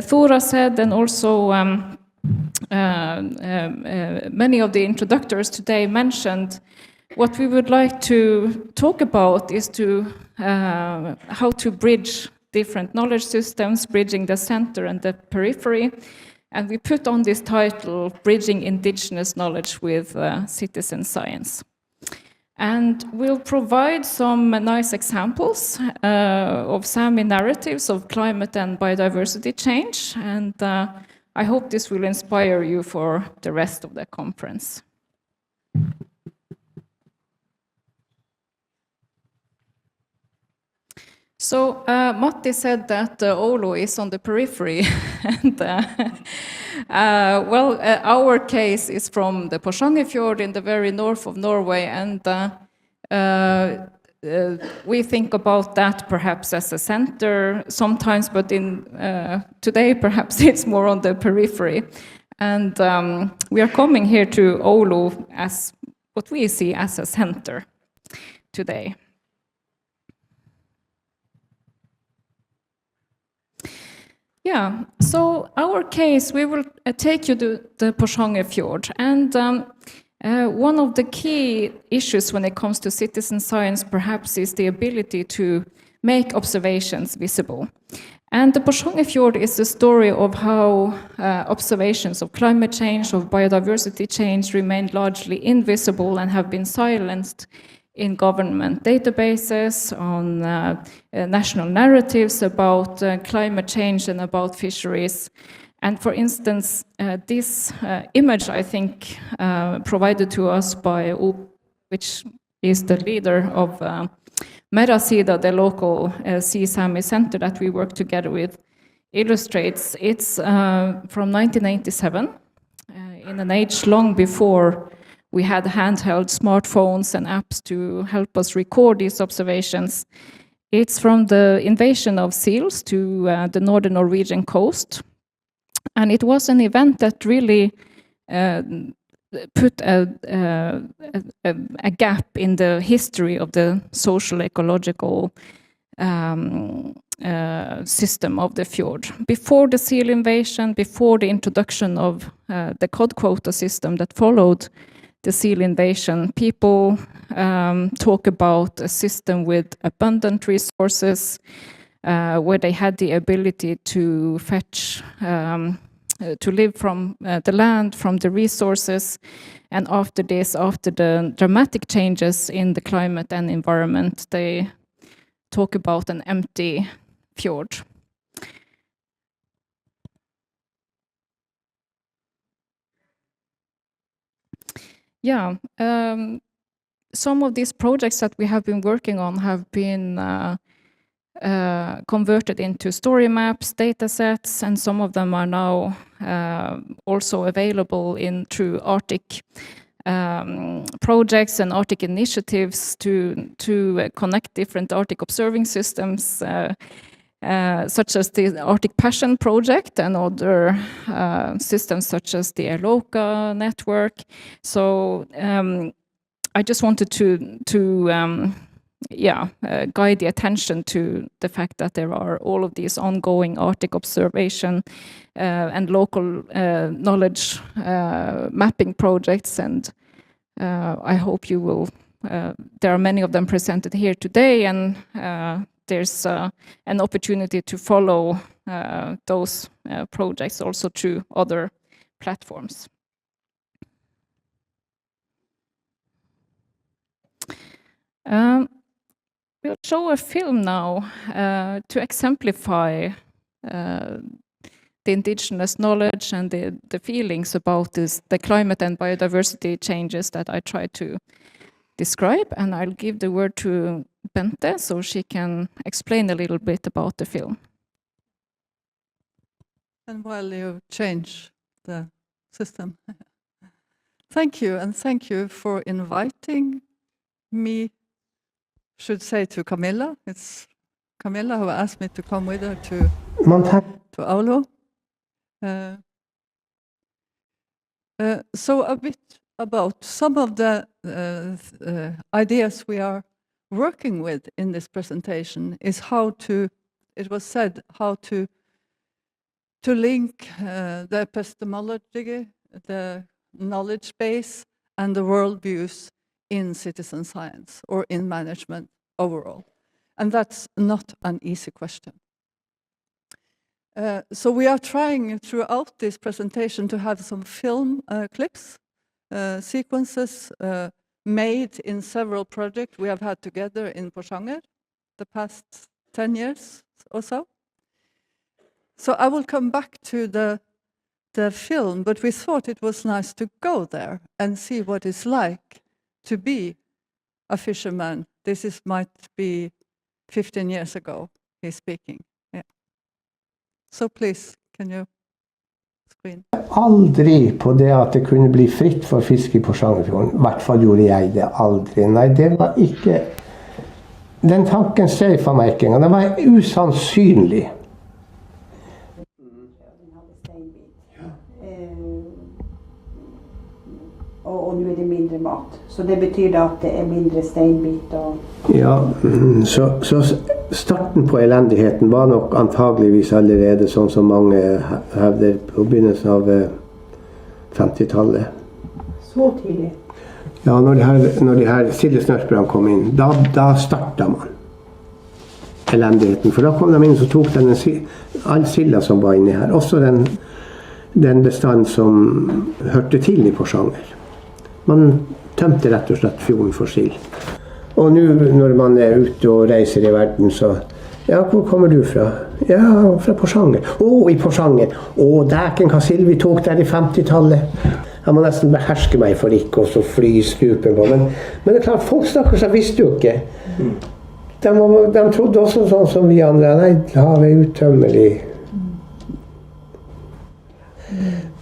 Thora said, and also many of the introductors today mentioned, what we would like to talk about is to how to bridge different knowledge systems, bridging the center and the periphery. And we put on this title, Bridging Indigenous Knowledge with Citizen Science. And we'll provide some nice examples of Sami narratives of climate and biodiversity change. And I hope this will inspire you for the rest of the conference. So Matti said that Oulu is on the periphery. And our case is from the Porsangerfjord in the very north of Norway, and we think about that perhaps as a center sometimes, but today perhaps it's more on the periphery. And we are coming here to Oulu as what we see as a center today. Yeah, so our case, we will take you to the Porsangerfjord. And one of the key issues when it comes to citizen science perhaps is the ability to make observations visible. And the Porsangerfjord is the story of how observations of climate change, of biodiversity change remain largely invisible and have been silenced in government databases, on national narratives about climate change and about fisheries. And for instance, this image, I think, provided to us by Oulu, which is the leader of Mari-Leena, the local Sea Sami center that we work together with, illustrates. It's from 1987, in an age long before we had handheld smartphones and apps to help us record these observations. It's from the invasion of seals to the northern Norwegian coast. And it was an event that really put a gap in the history of the social ecological system of the fjord. Before the seal invasion, before the introduction of the cod quota system that followed the seal invasion, people talk about a system with abundant resources, where they had the ability to fetch, to live from the land, from the resources. And after this, after the dramatic changes in the climate and environment, they talk about an empty fjord. Yeah, some of these projects that we have been working on have been converted into story maps, data sets, and some of them are now also available through Arctic projects and Arctic initiatives to connect different Arctic observing systems, such as the Arctic Passion project and other systems such as the Eloka network. So I just wanted to guide the attention to the fact that there are all of these ongoing Arctic observation and local knowledge mapping projects, and I hope you will. There are many of them presented here today, and there's an opportunity to follow those projects also through other platforms. We'll show a film now to exemplify the indigenous knowledge and the feelings about the climate and biodiversity changes that I try to describe. And I'll give the word to Bente so she can explain a little bit about the film. And while you change the system. Thank you, and thank you for inviting me. Should say to Camilla. It's Camilla who asked me to come with her to Oulu. So a bit about some of the ideas we are working with in this presentation is how to, it was said, how to link the epistemology, the knowledge base, and the worldviews in citizen science or in management overall. And that's not an easy question. So we are trying throughout this presentation to have some film clips, sequences made in several projects we have had together in Porsanger the past 10 years or so. So I will come back to the film, but we thought it was nice to go there and see what it's like to be a fisherman. This might be 15 years ago he's speaking. Yeah. So please, can you screen? Aldri på det at det kunne bli fritt for fiske på Porsangerfjorden. I hvert fall gjorde jeg det aldri. Nei, det var ikke... Den tanken streifet meg ikke engang. Den var usannsynlig. Og nå det mindre mat. Så det betyr da at det mindre steinbit og... Ja, så starten på elendigheten var nok antageligvis allerede sånn som mange hevder på begynnelsen av 50-tallet. Så tidlig? Ja, når de her sildesnørperne kom inn, da startet man elendigheten. For da kom de inn og tok all silda som var inne her. Også den bestand som hørte til i Porsanger. Man tømte rett og slett fjorden for sild. Og nå når man ute og reiser i verden, så ja, hvor kommer du fra? Ja, fra Porsanger. I Porsanger. Dæken hva sild vi tok der i 50-tallet. Jeg må nesten beherske meg for ikke å fly i stupen på. Men det er klart, folk snakker så visste jo ikke. De trodde også sånn som vi andre. Nei, havet er utømmelig.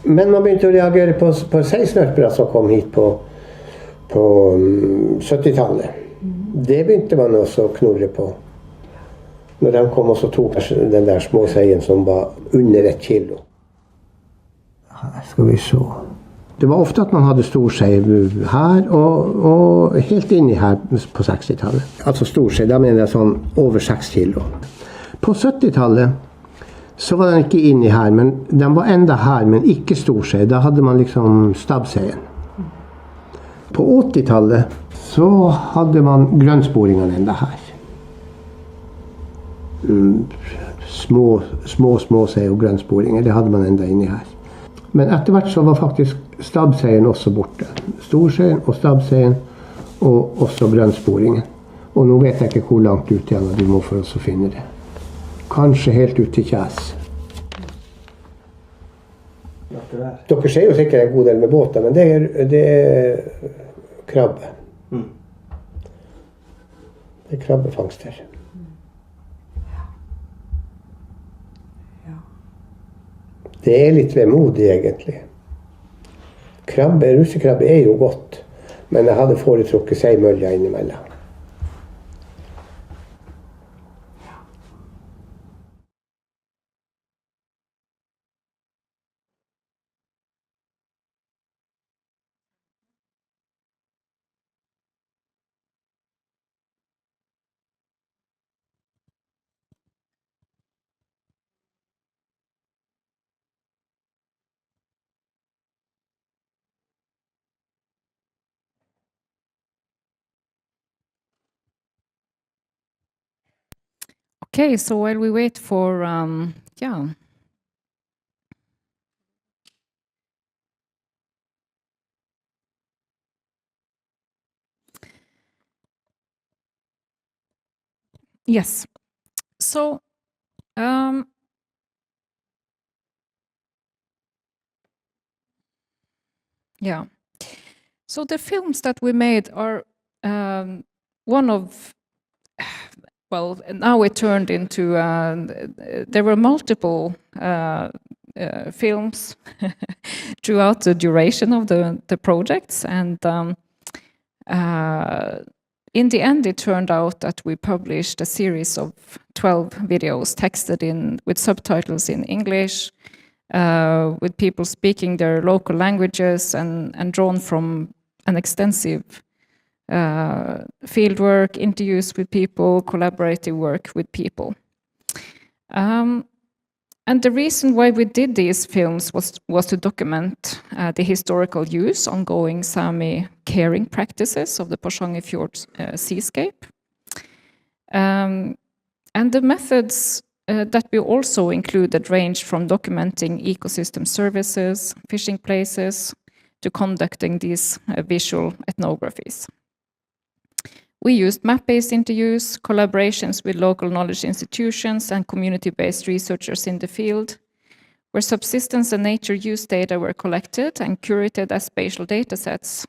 Men man begynte å reagere på seisnørpere som kom hit på 70-tallet. Det begynte man også å knurre på. Når de kom og så tok den der små seien som var under 1 kilo. Skal vi se. Det var ofte at man hadde stor sei her og helt inni her på 60-tallet. Altså stor sei, da mener jeg sånn over 6 kilo. På 70-tallet så var den ikke inni her, men den var enda her, men ikke stor sei. Da hadde man liksom stabbseien. På 80-tallet så hadde man grønnsporingene enda her. Små sei og grønnsporinger, det hadde man enda inni her. Men etter hvert så var faktisk stabbseien også borte. Storseien og stabbseien og også grønnsporingen. Og nå vet jeg ikke hvor langt ut igjen du må for oss å finne det. Kanskje helt ut til kjæs. Dere ser jo sikkert en god del med båter, men det er krabbe. Det er krabbefangster. Det er litt vemodig egentlig. Russekrabbe er jo godt, men jeg hadde foretrukket seimølja innimellom. Okay, so while we wait for, yeah. Yes, so, yeah. So the films that we made are one of, well, now it turned into, there were multiple films throughout the duration of the projects, and in the end it turned out that we published a series of 12 videos texted in with subtitles in English, with people speaking their local languages, and drawn from an extensive fieldwork, interviews with people, collaborative work with people. And the reason why we did these films was to document the historical use, ongoing Sami caring practices of the Porsangerfjord seascape. And the methods that we also included ranged from documenting ecosystem services, fishing places, to conducting these visual ethnographies. We used map-based interviews, collaborations with local knowledge institutions and community-based researchers in the field, where subsistence and nature use data were collected and curated as spatial datasets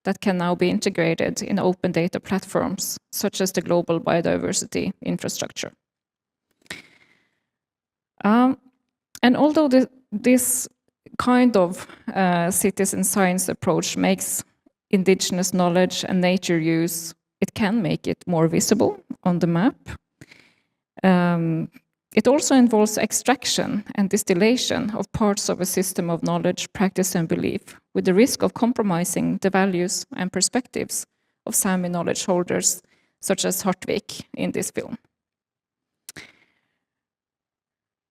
that can now be integrated in open data platforms, such as the Global Biodiversity Infrastructure. And although this kind of citizen science approach makes indigenous knowledge and nature use, it can make it more visible on the map. It also involves extraction and distillation of parts of a system of knowledge, practice, and belief, with the risk of compromising the values and perspectives of Sami knowledge holders, such as Hartvik in this film.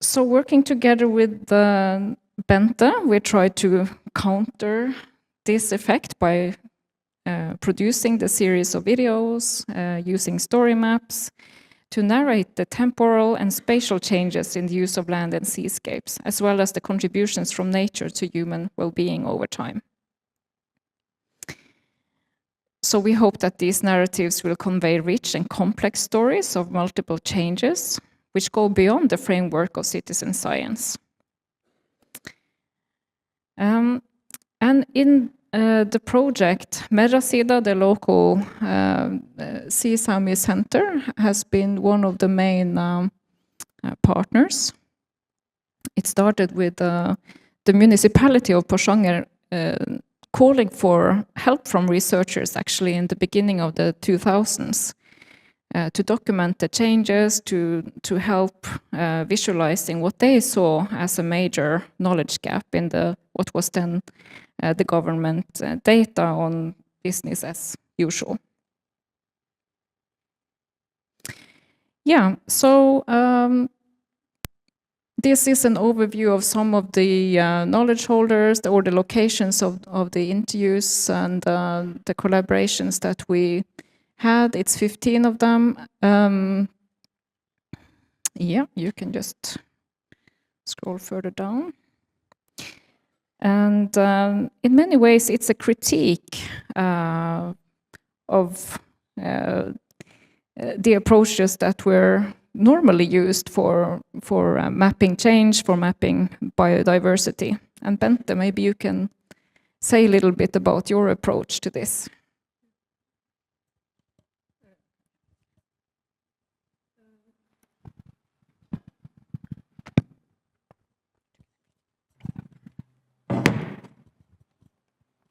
So working together with Bente, we tried to counter this effect by producing the series of videos, using story maps to narrate the temporal and spatial changes in the use of land and seascapes, as well as the contributions from nature to human well-being over time. So we hope that these narratives will convey rich and complex stories of multiple changes, which go beyond the framework of citizen science. And in the project, Merrasida, the local Sea Sami Center, has been one of the main partners. It started with the municipality of Porsanger calling for help from researchers actually in the beginning of the 2000s to document the changes, to help visualizing what they saw as a major knowledge gap in what was then the government data on business as usual. Yeah, so this is an overview of some of the knowledge holders or the locations of the interviews and the collaborations that we had. It's 15 of them. Yeah, you can just scroll further down. And in many ways, it's a critique of the approaches that were normally used for mapping change, for mapping biodiversity. And Bente, maybe you can say a little bit about your approach to this.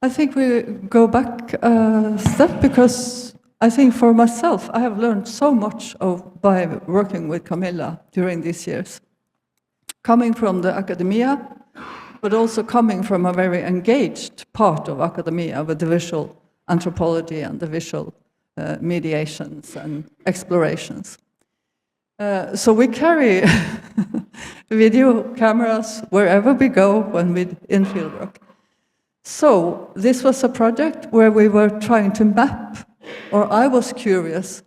I think we go back a step because I think for myself, I have learned so much by working with Camilla during these years. Coming from the academia, but also coming from a very engaged part of academia with the visual anthropology and the visual mediations and explorations. So we carry video cameras wherever we go when we in fieldwork. So this was a project where we were trying to map, or I was curious,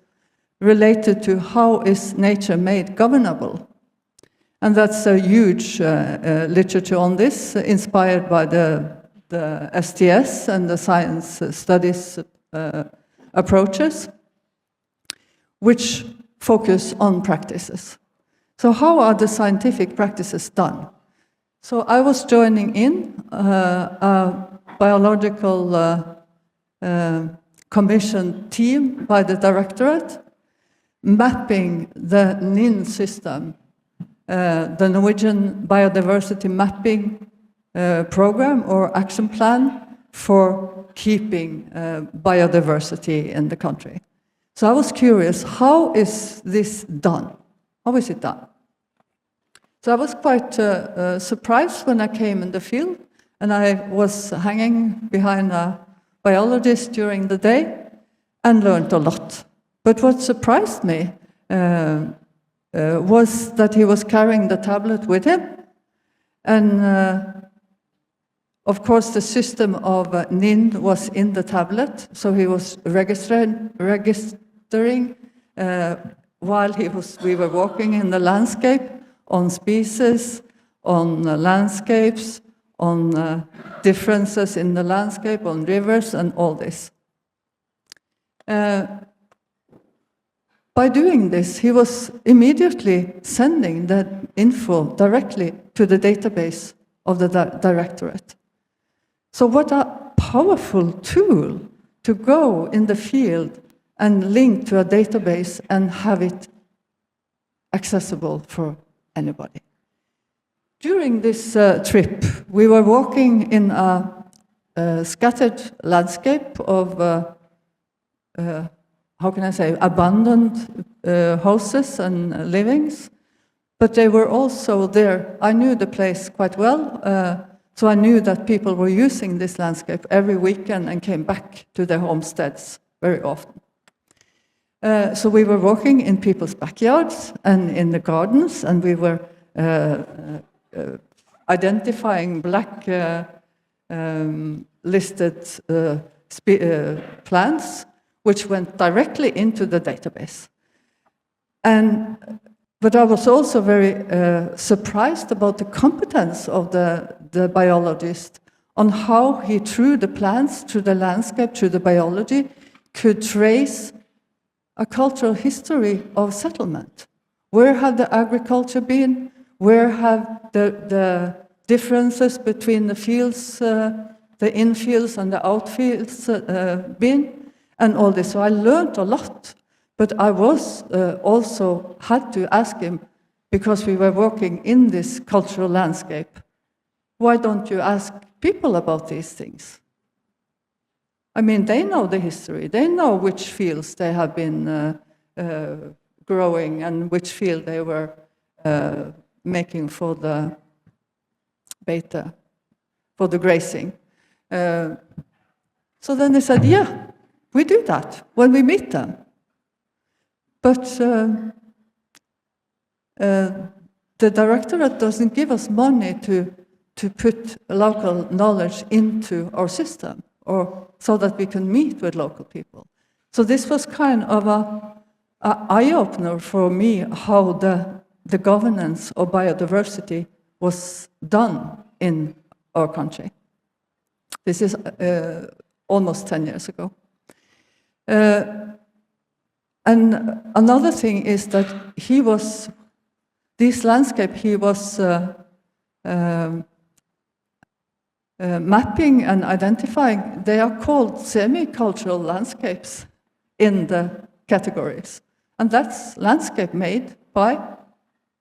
related to how is nature made governable. And that's a huge literature on this, inspired by the STS and the science studies approaches, which focus on practices. So how are the scientific practices done? So I was joining in a biological commission team by the directorate, mapping the NIN system, the Norwegian Biodiversity Mapping Program or Action Plan for keeping biodiversity in the country. So I was curious, how is this done? How is it done? So I was quite surprised when I came in the field, and I was hanging behind a biologist during the day and learned a lot. But what surprised me was that he was carrying the tablet with him, and of course the system of NIN was in the tablet, so he was registering while we were walking in the landscape, on species, on landscapes, on differences in the landscape, on rivers, and all this. By doing this, he was immediately sending that info directly to the database of the directorate. So what a powerful tool to go in the field and link to a database and have it accessible for anybody. During this trip, we were walking in a scattered landscape of, how can I say, abandoned houses and livings, but they were also there. I knew the place quite well, so I knew that people were using this landscape every weekend and came back to their homesteads very often. So we were walking in people's backyards and in the gardens, and we were identifying black listed plants, which went directly into the database. But I was also very surprised about the competence of the biologist on how he, through the plants, through the landscape, through the biology, could trace a cultural history of settlement. Where had the agriculture been? Where have the differences between the fields, the infields and the outfields been? And all this. So I learned a lot, but I was also had to ask him, because we were working in this cultural landscape, why don't you ask people about these things? I mean, they know the history. They know which fields they have been growing and which field they were making for the beta, for the grazing. So then they said, yeah, we do that when we meet them. But the directorate doesn't give us money to put local knowledge into our system, or so that we can meet with local people. So this was kind of a eye-opener for me, how the governance of biodiversity was done in our country. This is almost 10 years ago. And another thing is that this landscape he was mapping and identifying, they are called semi-cultural landscapes in the categories. And that's landscape made by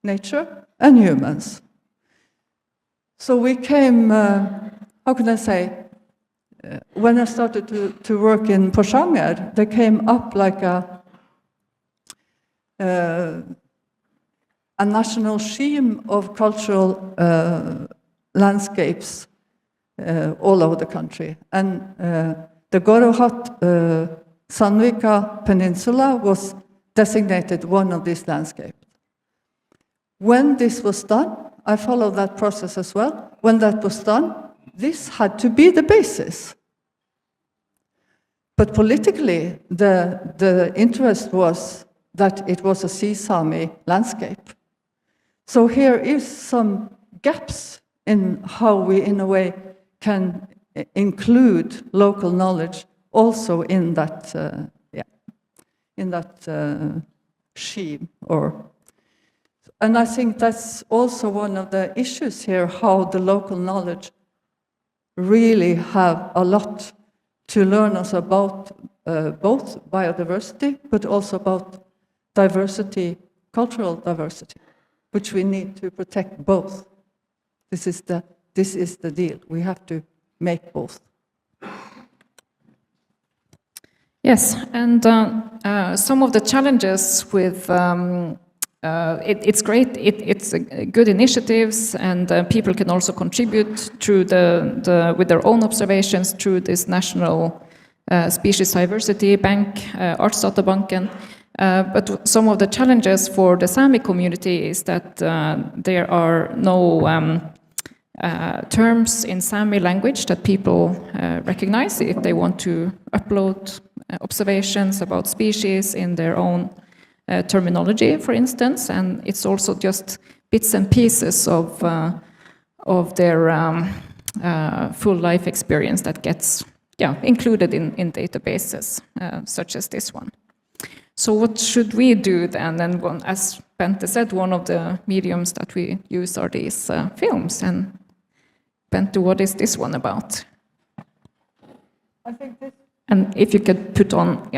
nature and humans. So we came, how can I say, when I started to work in Porsanger, there came up like a national scheme of cultural landscapes all over the country. And the Gorohat Sandvika Peninsula was designated one of these landscapes. When this was done, I followed that process as well. When that was done, this had to be the basis. But politically, the interest was that it was a Sea-Sami landscape. So here is some gaps in how we, in a way, can include local knowledge also in that, scheme. And I think that's also one of the issues here, how the local knowledge really have a lot to learn us about both biodiversity, but also about diversity, cultural diversity, which we need to protect both. This is the deal. We have to make both. Yes, and some of the challenges with it's great. It's good initiatives, and people can also contribute through with their own observations through this national species diversity bank, Artsdatabanken. But some of the challenges for the Sami community is that there are no terms in Sami language that people recognize if they want to upload observations about species in their own terminology, for instance, and it's also just bits and pieces of their full life experience that gets included in databases such as this one. So what should we do then? And as Bente said, one of the mediums that we use are these films. And Bente, what is this one about? I think this. And if you could put on,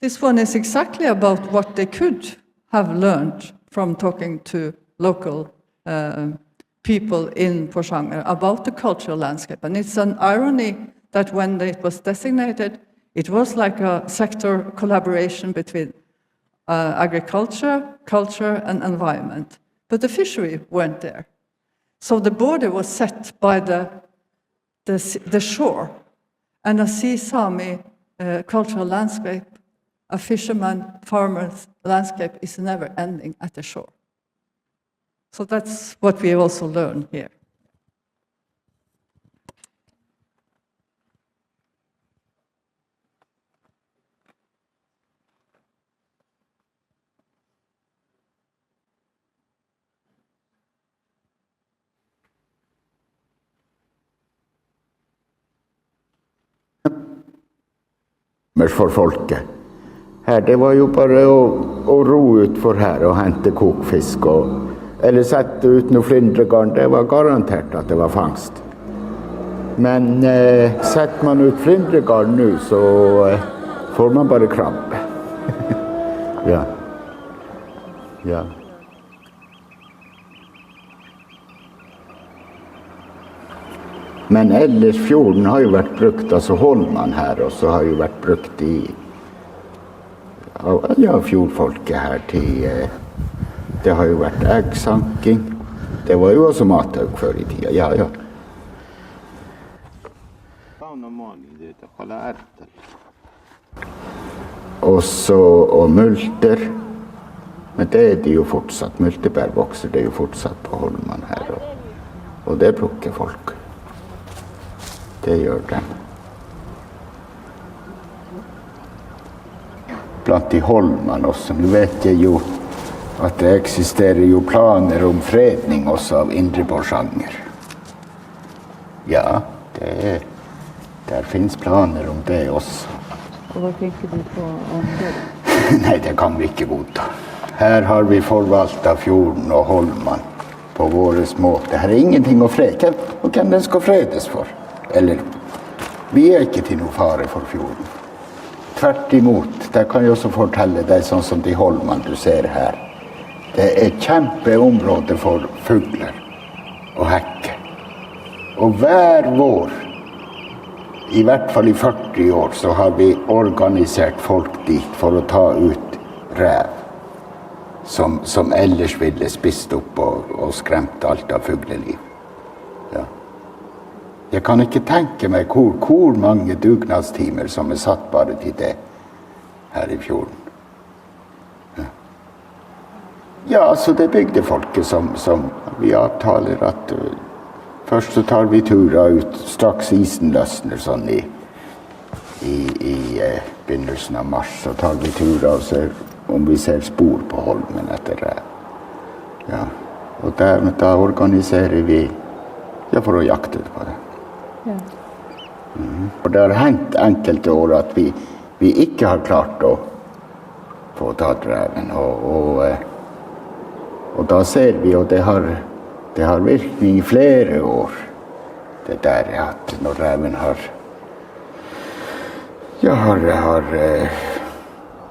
This one is exactly about what they could have learned from talking to local people in Porsanger about the cultural landscape. And it's an irony that when it was designated, it was like a sector collaboration between agriculture, culture, and environment. But the fishery weren't there. So the border was set by the shore. And a Sea-Sami cultural landscape, a fisherman, farmer's landscape is never ending at the shore. So that's what we also learn here. For folket. Her, det var jo bare å ro utfor her og hente kokfisk, eller sette ut noe flindregarn. Det var garantert at det var fangst. Men setter man ut flindregarn nå, så får man bare krabbe. Ja. Men ellers fjorden har jo vært brukt, altså Herrmann her også har jo vært brukt fjordfolket her til, det har jo vært eggsanking, det var jo også matauk før i tida, ja. Og multer, men det er det jo fortsatt, multebærvokser, det er jo fortsatt på Herrmann her, og det plukker folk. Det gjør det. Blant de Herrmann også. Nå vet jeg jo at det eksisterer jo planer om fredning også av Indre Porsanger. Ja, der finnes planer om det også. Og hva tenker du på om det? Nei, det kan vi ikke godta. Her har vi forvaltet fjorden og Herrmann på våres måte. Her er ingenting å frede. Og hvem den skal fredes for? Eller, vi er ikke til noe fare for fjorden. Tvert imot, det kan jeg også fortelle deg sånn som de Herrmann du ser her. Det er et kjempeområde for fugler og hekker. Og hver vår, i hvert fall i 40 år, så har vi organisert folk dit for å ta ut rev, som ellers ville spist opp og skremt alt av fugleliv. Ja. Jeg kan ikke tenke meg hvor mange dugnadstimer som er satt bare til det her i fjorden. Ja, så det bygdefolket som vi avtaler at først så tar vi turer ut straks isen løsner sånn i begynnelsen av mars, så tar vi turer og ser om vi ser spor på holmen etter det. Ja. Og da organiserer vi for å jakte på det. Ja. Og det har hendt enkelte år at vi ikke har klart å få tatt reven. Og da ser vi, og det har virkning i flere år, det der at når reven har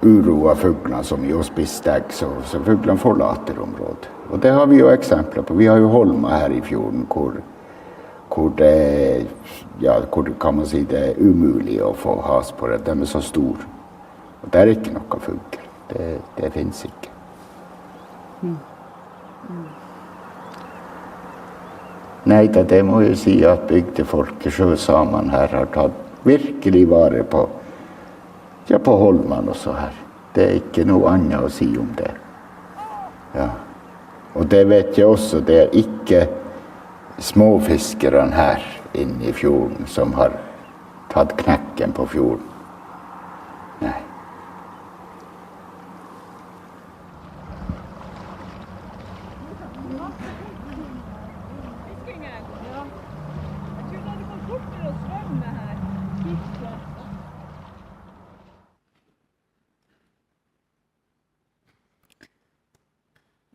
uroa fuglene som jo spist egg, så fuglene forlater området. Og det har vi jo eksempler på. Vi har jo holma her i fjorden hvor det kan man si det er umulig å få has på det. De er så store. Og det er ikke noe fugl. Det finnes ikke. Nei, det må jeg si at bygdefolket, sjøsamene her, har tatt virkelig vare på holmene også her. Det er ikke noe annet å si om det. Ja. Og det vet jeg også, det er ikke småfiskerne her inne i fjorden som har tatt knekken på fjorden. Nei.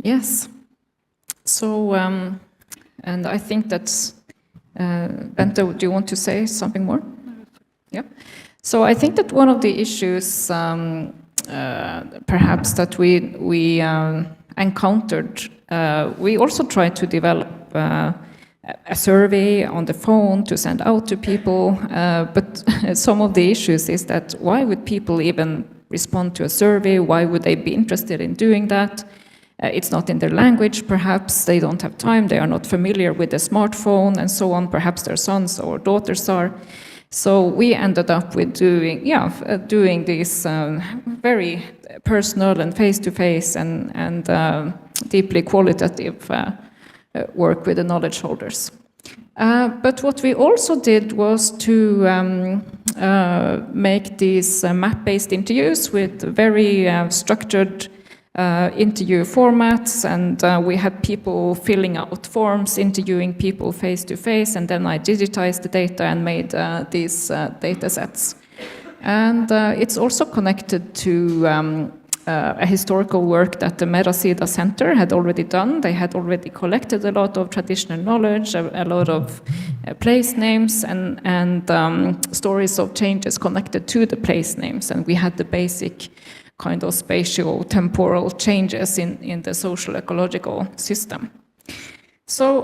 Yes. So, and I think that, Bente, do you want to say something more? Yeah. So I think that one of the issues, perhaps that we encountered, we also tried to develop a survey on the phone to send out to people, but some of the issues is that why would people even respond to a survey? Why would they be interested in doing that? It's not in their language, perhaps they don't have time, they are not familiar with the smartphone and so on, perhaps their sons or daughters are. So we ended up with doing this very personal and face-to-face and deeply qualitative work with the knowledge holders. But what we also did was to make these map-based interviews with very structured interview formats, and we had people filling out forms, interviewing people face to face, and then I digitized the data and made these data sets. And it's also connected to a historical work that the Mari-Leena Centre had already done. They had already collected a lot of traditional knowledge, a lot of place names, and stories of changes connected to the place names, and we had the basic kind of spatial temporal changes in the social ecological system. So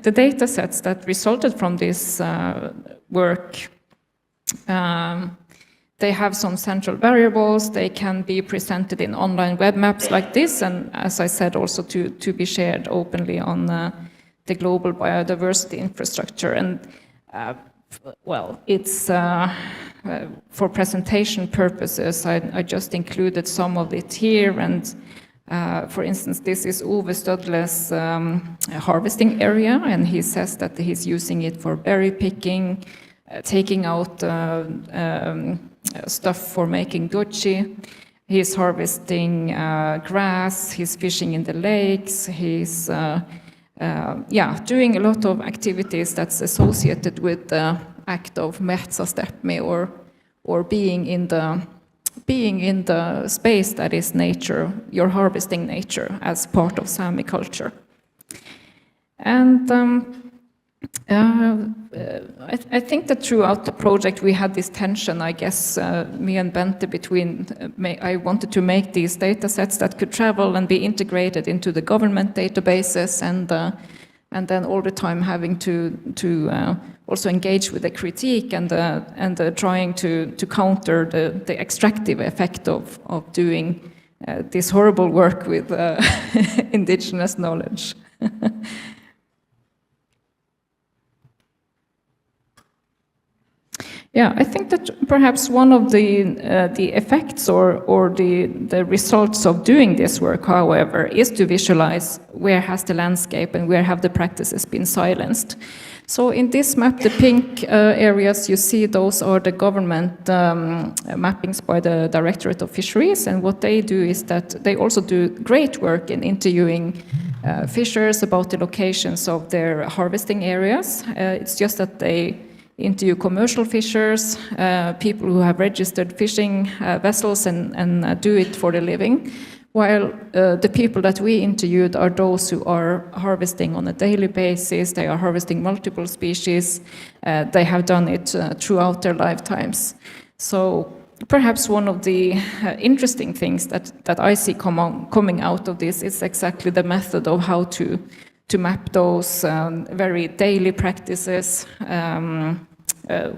the data sets that resulted from this work, they have some central variables. They can be presented in online web maps like this, and as I said, also to be shared openly on the global biodiversity infrastructure. And well, it's for presentation purposes, I just included some of it here. And for instance, this is Ove Stødle's harvesting area, and he says that he's using it for berry picking, taking out stuff for making gochi. He's harvesting grass, he's fishing in the lakes, he's doing a lot of activities that's associated with the act of metsästepmi, or being in the space that is nature, you're harvesting nature as part of Sami culture. And I think that throughout the project we had this tension, I guess, me and Bente, between I wanted to make these data sets that could travel and be integrated into the government databases, and then all the time having to also engage with the critique and trying to counter the extractive effect of doing this horrible work with indigenous knowledge. Yeah, I think that perhaps one of the effects or the results of doing this work, however, is to visualize where has the landscape and where have the practices been silenced. So in this map, the pink areas you see, those are the government mappings by the Directorate of Fisheries, and what they do is that they also do great work in interviewing fishers about the locations of their harvesting areas. It's just that they interview commercial fishers, people who have registered fishing vessels and do it for the living, while the people that we interviewed are those who are harvesting on a daily basis. They are harvesting multiple species. They have done it throughout their lifetimes. So perhaps one of the interesting things that I see coming out of this is exactly the method of how to map those very daily practices,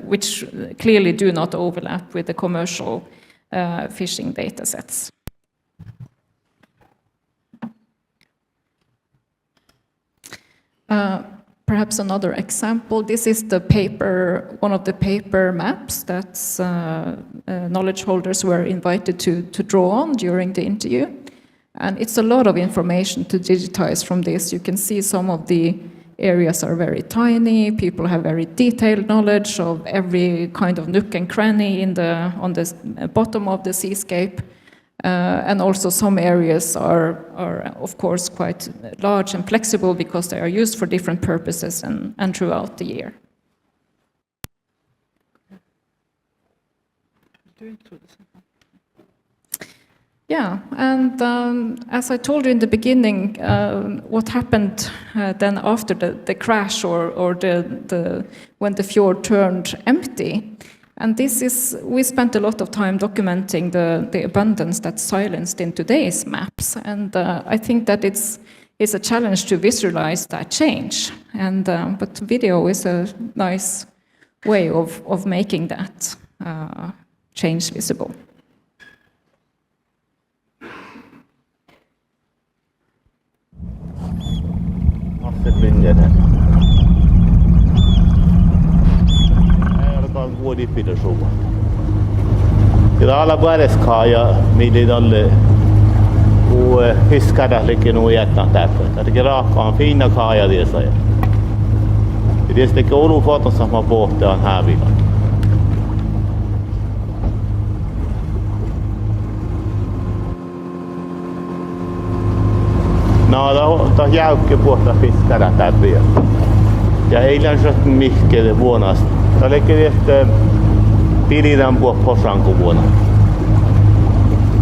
which clearly do not overlap with the commercial fishing data sets. Perhaps another example, this is the paper, one of the paper maps that knowledge holders were invited to draw on during the interview. And it's a lot of information to digitize from this. You can see some of the areas are very tiny. People have very detailed knowledge of every kind of nook and cranny on the bottom of the seascape. And also some areas are of course quite large and flexible because they are used for different purposes and throughout the year. Yeah, and as I told you in the beginning, what happened then after the crash or when the fjord turned empty, and we spent a lot of time documenting the abundance that's silenced in today's maps, and I think that it's a challenge to visualize that change, and but video is a nice way of making that change visible. Vuodi pitäsuva. Kyllä alla vuodeskaja millä dalle och fiskar lika nog jätna täpper. Det graka en fina kaja det säger. Det är det Oulu foton samma båten här vid. No, da jäukki puolta fiskar täppiä. Ja eilen saat mihkele vuonasta. Tämä oli että piditään posanku vuonna.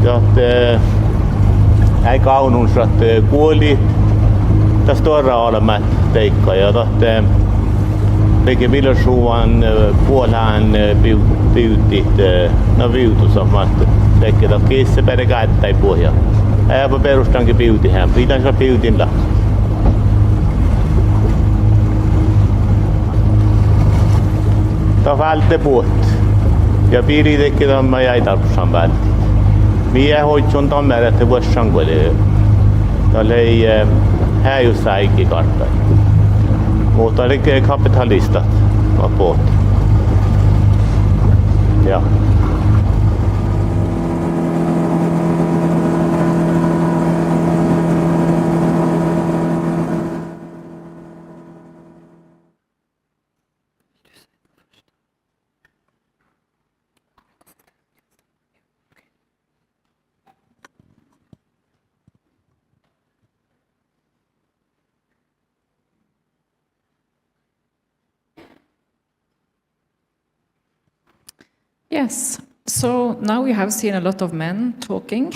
Ja ei kaunun saat kuoli tästä Thora olemat teikka ja tahte teki vilsuvan puolaan pyytit no viutu samasta teki ta kisse perkättai pohja. Ei perustankin pyytihän. Pitää se pyytillä. Ta vältte båt. Ja piiri teki tämä jäi tarpsan vältti. Mie hoitsun tammere te vuossan kuoli. Tällä ei häjussa ikki kartta. Mutta oli kapitalistat var båt. Ja. Yes, so now we have seen a lot of men talking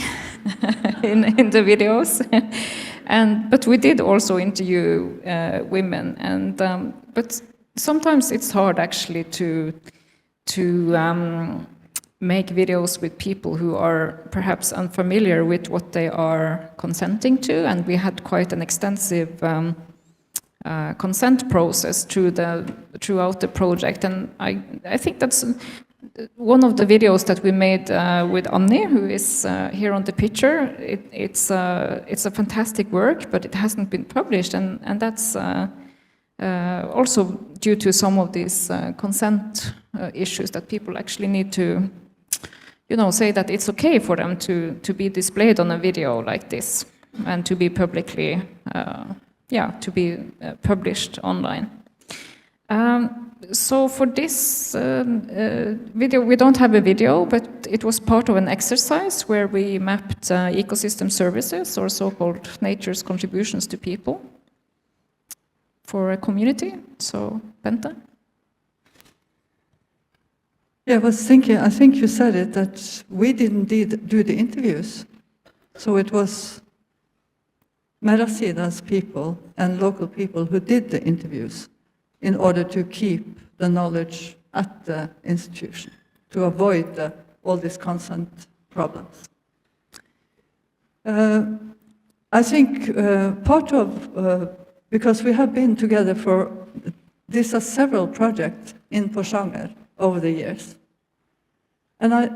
in the videos, but we did also interview women, but sometimes it's hard actually to make videos with people who are perhaps unfamiliar with what they are consenting to, and we had quite an extensive consent process throughout the project, and I think that's one of the videos that we made with Anni, who is here on the picture. It's a fantastic work, but it hasn't been published, and that's Also due to some of these consent issues that people actually need to, say that it's okay for them to be displayed on a video like this and to be publicly, published online. So for this video, we don't have a video, but it was part of an exercise where we mapped ecosystem services, or so-called nature's contributions to people, for a community. So, Bente? Yeah, I was thinking, I think you said it, that we didn't do the interviews. So it was Mari-Leena's people and local people who did the interviews in order to keep the knowledge at the institution, to avoid all these consent problems. I think part of, because we have been together for, these are several projects in Porsanger over the years. And I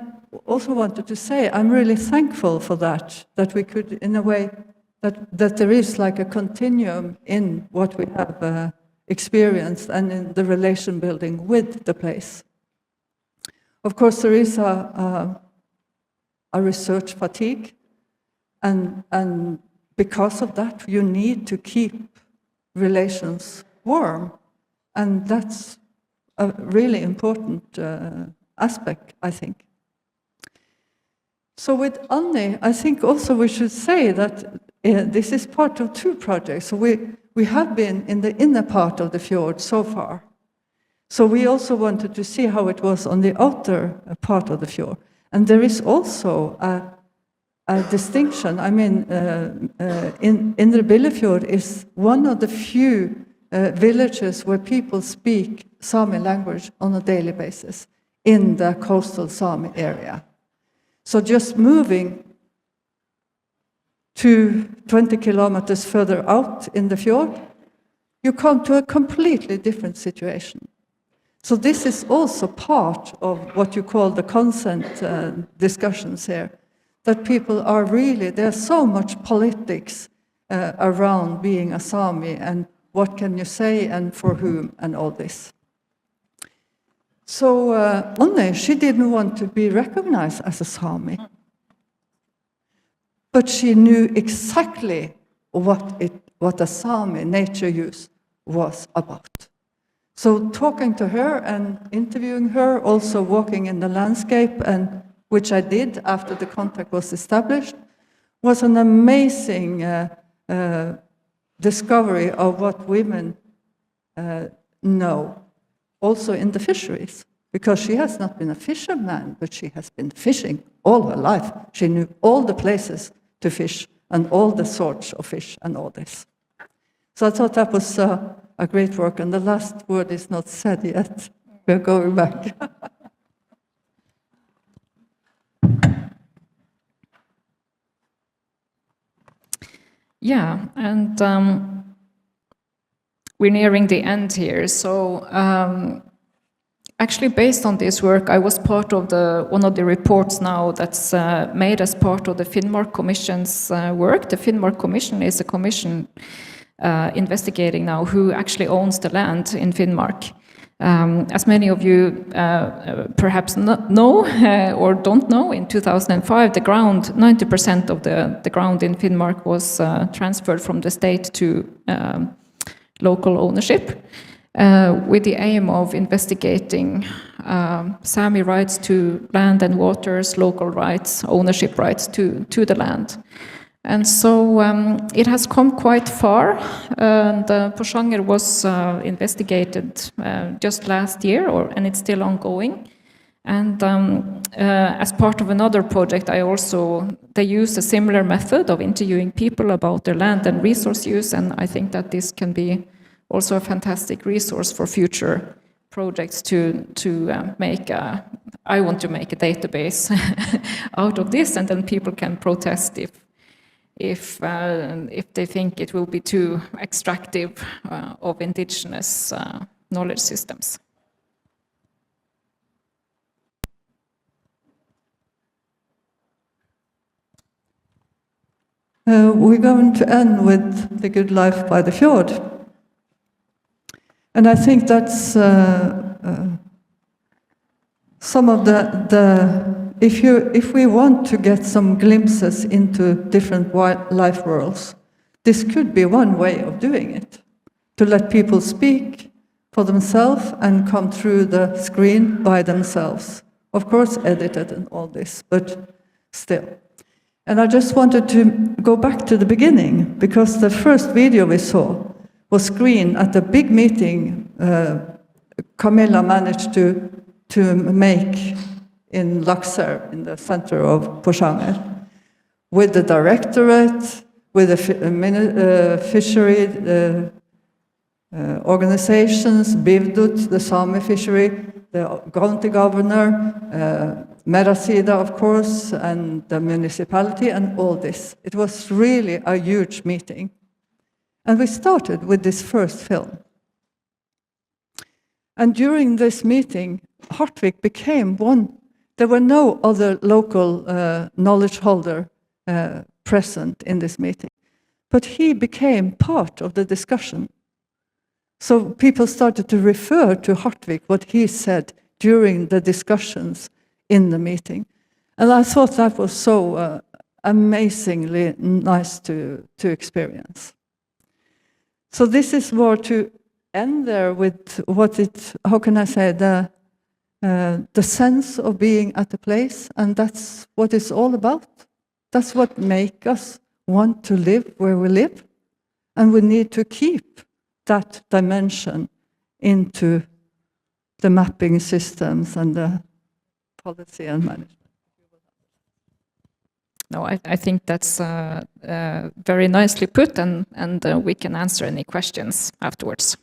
also wanted to say, I'm really thankful for that we could, in a way, that there is like a continuum in what we have experienced and in the relation building with the place. Of course, there is a research fatigue, and because of that, you need to keep relations warm, and that's a really important aspect, I think. So with Anni, I think also we should say that this is part of two projects. So we have been in the inner part of the fjord so far. So we also wanted to see how it was on the outer part of the fjord. And there is also a distinction. I mean, Indre Billefjord is one of the few villages where people speak Sami language on a daily basis in the coastal Sami area. So just moving to 20 kilometers further out in the fjord, you come to a completely different situation. So this is also part of what you call the consent discussions here, that people are really, there's so much politics around being a Sami and what can you say and for whom and all this. So Anni, she didn't want to be recognized as a Sami, but she knew exactly what a Sami nature use was about. So talking to her and interviewing her, also walking in the landscape, and which I did after the contact was established, was an amazing discovery of what women know, also in the fisheries, because she has not been a fisherman, but she has been fishing all her life. She knew all the places to fish and all the sorts of fish and all this. So I thought that was a great work, and the last word is not said yet. We're going back. Yeah, and we're nearing the end here. So actually, based on this work, I was part of one of the reports now that's made as part of the Finnmark Commission's work. The Finnmark Commission is a commission investigating now who actually owns the land in Finnmark. As many of you perhaps know or don't know, in 2005, 90% of the ground in Finnmark was transferred from the state to local ownership, with the aim of investigating Sami rights to land and waters, local rights, ownership rights to the land. And so it has come quite far, and Porsanger was investigated just last year, and it's still ongoing. And as part of another project, they used a similar method of interviewing people about their land and resource use, and I think that this can be also a fantastic resource for future projects to make I want to make a database out of this, and then people can protest if they think it will be too extractive of indigenous knowledge systems. We're going to end with The Good Life by the Fjord. And I think that's some of if we want to get some glimpses into different life worlds, this could be one way of doing it, to let people speak for themselves and come through the screen by themselves. Of course, edited and all this, but still. And I just wanted to go back to the beginning, because the first video we saw was screened at a big meeting Camilla managed to make in Laxer, in the center of Porsanger, with the directorate, with the fishery organizations, Bivdut, the Sami fishery, the county governor, Merasida, of course, and the municipality, and all this. It was really a huge meeting. And we started with this first film. And during this meeting, Hartvik became one. There were no other local knowledge holder present in this meeting. But he became part of the discussion. So people started to refer to Hartvik, what he said during the discussions in the meeting. And I thought that was so amazingly nice to experience. So this is more to end there with how can I say, the sense of being at the place, and that's what it's all about. That's what makes us want to live where we live, and we need to keep that dimension into the mapping systems and the policy and management. No, I think that's very nicely put, and we can answer any questions afterwards.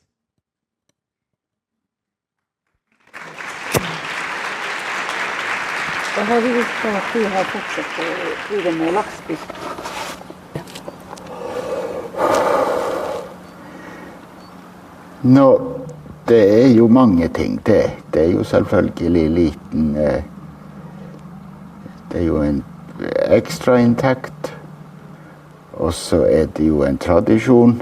Vad har vi gjort för att du har fortsatt tiden med laxfisk? Nå, det er jo mange ting. Det er jo selvfølgelig liten det er jo en ekstra inntekt, og så er det jo en tradisjon,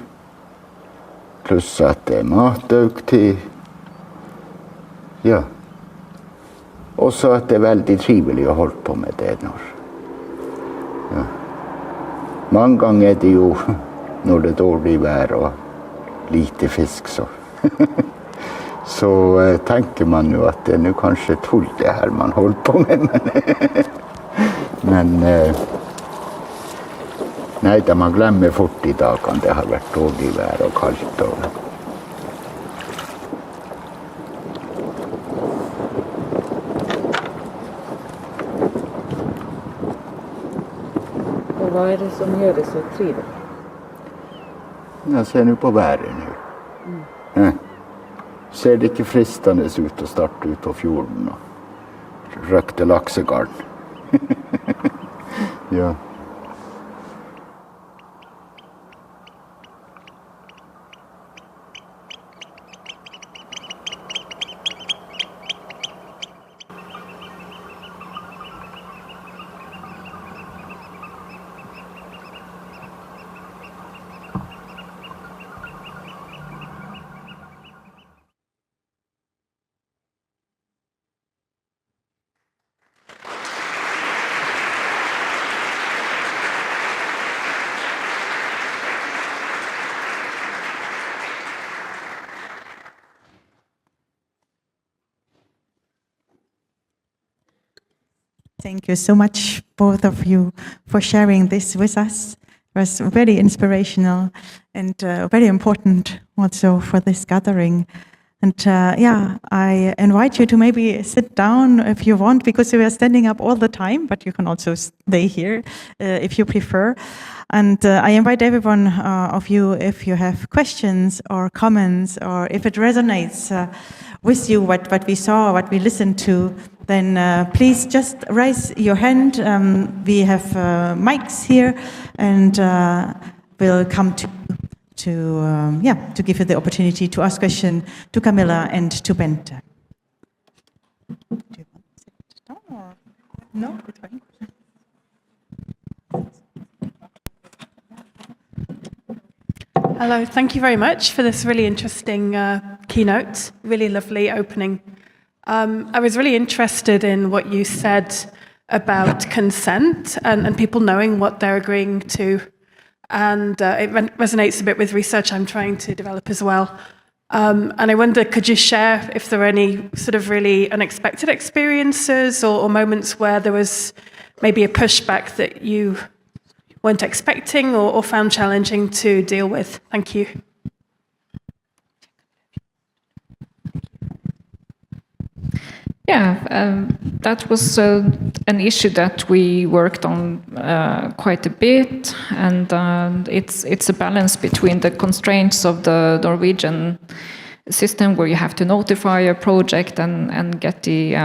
pluss at det er matauktig. Ja. Og så at det er veldig trivelig å holde på med det når. Ja. Mange ganger er det jo når det er dårlig vær og lite fisk, så tenker man jo at det er nå kanskje tull det her man holder på med, men nei, da man glemmer fort I dagene det har vært dårlig vær og kaldt. Och vad är det som gör det så trivligt? Jeg ser nå på været nå. Ja. Ser det ikke fristende ut å starte ut på fjorden og røkte laksegarn. Ja. Thank you so much, both of you, for sharing this with us. It was very inspirational and very important also for this gathering. And I invite you to maybe sit down if you want, because we are standing up all the time, but you can also stay here if you prefer. And I invite everyone of you, if you have questions or comments, or if it resonates with you, what we saw, what we listened to, then please just raise your hand. We have mics here, and we'll come to give you the opportunity to ask questions to Camilla and to Bente. Do you want to sit down or no? It's fine. Hello, thank you very much for this really interesting keynote. keynote. Really lovely opening. I was really interested in what you said about consent and people knowing what they're agreeing to. And it resonates a bit with research I'm trying to develop as well. And I wonder, could you share if there were any sort of really unexpected experiences or moments where there was maybe a pushback that you weren't expecting or found challenging to deal with? Thank you. Yeah, that was an issue that we worked on quite a bit, and it's a balance between the constraints of the Norwegian system, where you have to notify a project and get the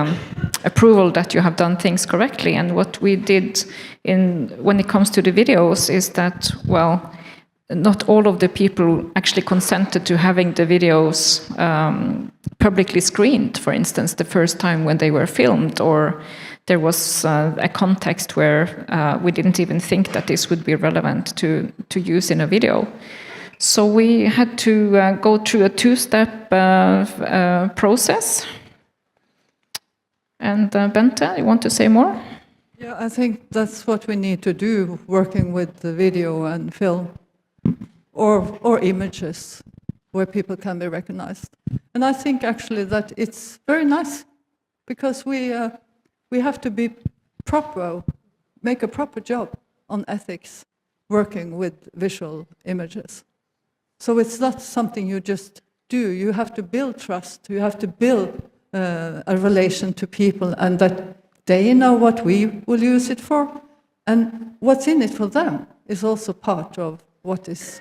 approval that you have done things correctly. And what we did when it comes to the videos is that, well, not all of the people actually consented to having the videos publicly screened, for instance, the first time when they were filmed, or there was a context where we didn't even think that this would be relevant to use in a video. So we had to go through a two-step process. And Bente, you want to say more? Yeah, I think that's what we need to do, working with the video and film. Or images where people can be recognized. And I think actually that it's very nice, because we have to be proper, make a proper job on ethics, working with visual images. So it's not something you just do. You have to build trust. You have to build a relation to people, and that they know what we will use it for, and what's in it for them is also part of what is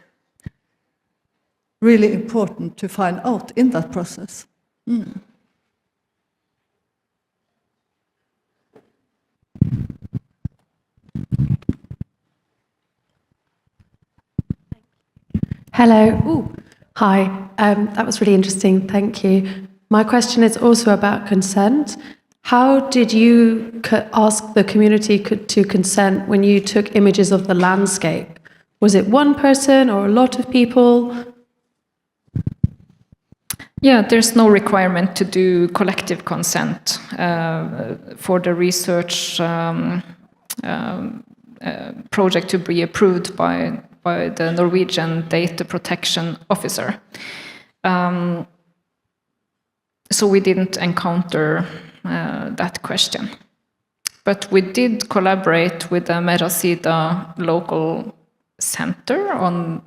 really important to find out in that process. Hello. Ooh. Hi. That was really interesting. Thank you. My question is also about consent. How did you ask the community to consent when you took images of the landscape? Was it one person or a lot of people? Yeah, there's no requirement to do collective consent for the research project to be approved by the Norwegian Data Protection Officer. So we didn't encounter that question. But we did collaborate with the Mari-Leena local center on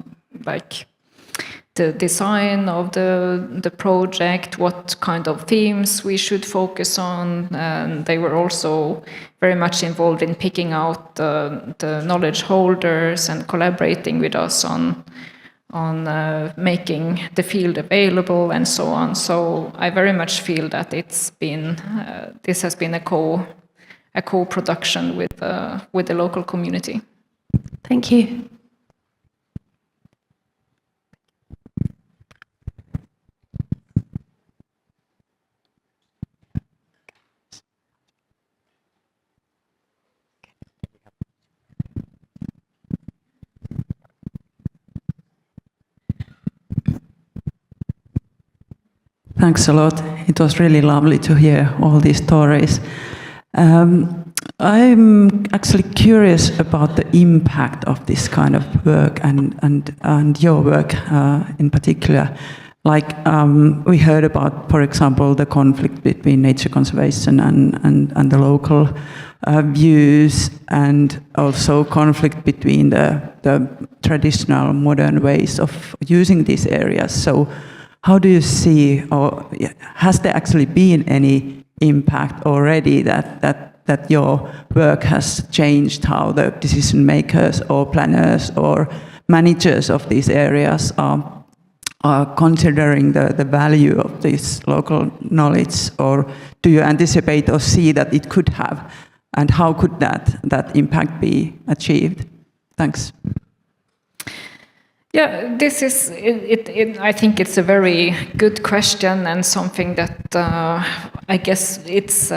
the design of the project, what kind of themes we should focus on, and they were also very much involved in picking out the knowledge holders and collaborating with us on making the field available and so on. So I very much feel that it's been this has been a co-production with the local community. Thank you. Thanks a lot. It was really lovely to hear all these stories. I'm actually curious about the impact of this kind of work and your work in particular. Like we heard about, for example, the conflict between nature conservation and the local views, and also conflict between the traditional modern ways of using these areas. So how do you see, or has there actually been any impact already that your work has changed how the decision makers or planners or managers of these areas are considering the value of this local knowledge? Or do you anticipate or see that it could have, and how could that impact be achieved? Thanks. Yeah, this is, I think it's a very good question, and something that I guess it's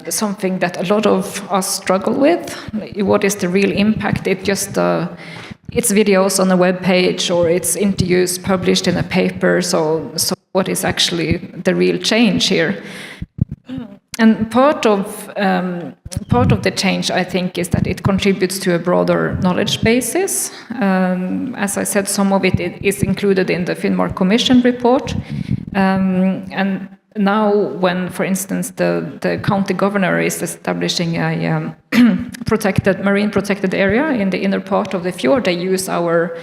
something that a lot of us struggle with. What is the real impact? It's videos on a web page, or it's interviews published in a paper. So what is actually the real change here. And part of the change, I think, is that it contributes to a broader knowledge basis. As I said, some of it is included in the Finnmark Commission report. And now when, for instance, the county governor is establishing a marine protected area in the inner part of the fjord, they use our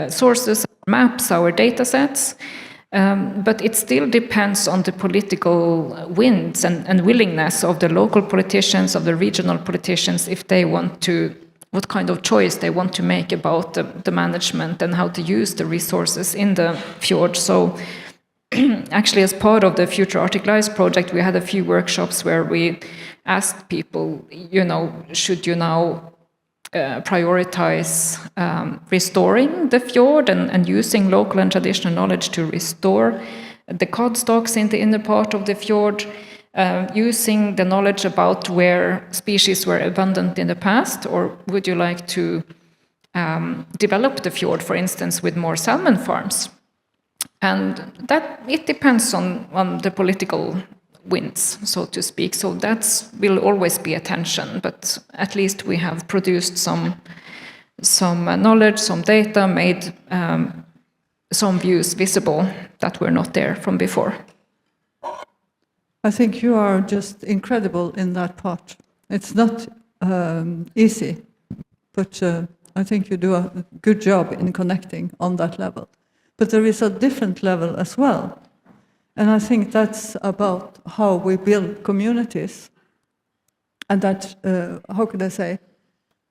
sources, our maps, our data sets. But it still depends on the political winds and willingness of the local politicians, of the regional politicians, if they want to, what kind of choice they want to make about the management and how to use the resources in the fjord. So actually, as part of the Future Arctic Lives project, we had a few workshops where we asked people, should you now prioritize restoring the fjord and using local and traditional knowledge to restore the cod stocks in the inner part of the fjord, using the knowledge about where species were abundant in the past, or would you like to develop the fjord, for instance, with more salmon farms? And that it depends on the political winds, so to speak. So that will always be a tension, but at least we have produced some knowledge, some data, made some views visible that were not there from before. I think you are just incredible in that part. It's not easy, but I think you do a good job in connecting on that level. But there is a different level as well. And I think that's about how we build communities. And that, how could I say,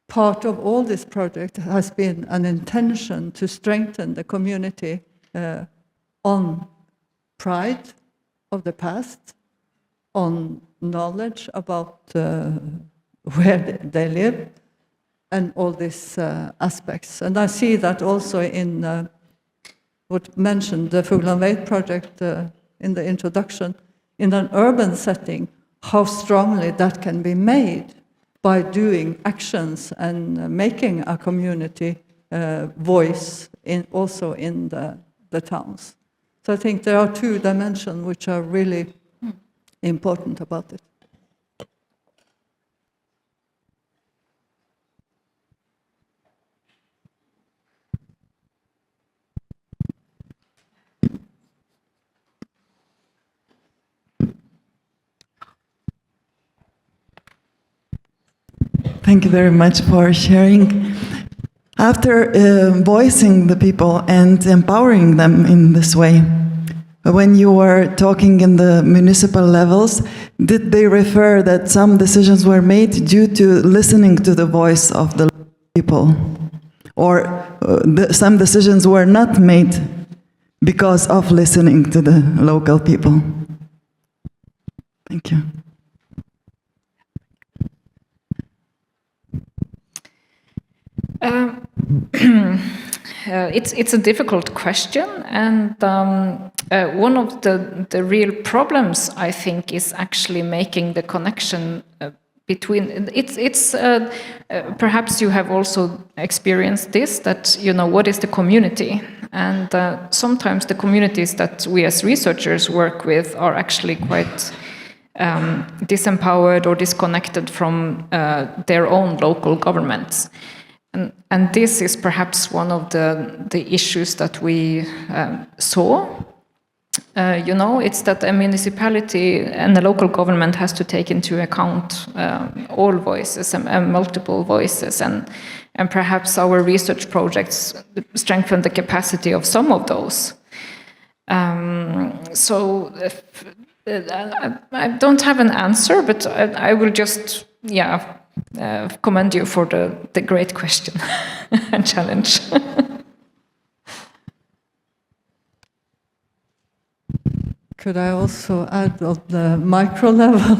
part of all this project has been an intention to strengthen the community on pride of the past, on knowledge about where they live, and all these aspects. And I see that also in what mentioned the Fugland Veit project in the introduction, in an urban setting, how strongly that can be made by doing actions and making a community voice also in the towns. So I think there are two dimensions which are really important about it. Thank you very much for sharing. After voicing the people and empowering them in this way, when you were talking in the municipal levels, did they refer that some decisions were made due to listening to the voice of the people? Or some decisions were not made because of listening to the local people? Thank you. It's a difficult question, and one of the real problems, I think, is actually making the connection between. It's perhaps you have also experienced this, that what is the community, and sometimes the communities that we as researchers work with are actually quite disempowered or disconnected from their own local governments. And this is perhaps one of the issues that we saw. It's that a municipality and the local government has to take into account all voices and multiple voices, and perhaps our research projects strengthen the capacity of some of those. So I don't have an answer, but I will just, commend you for the great question and challenge. Could I also add on the micro level?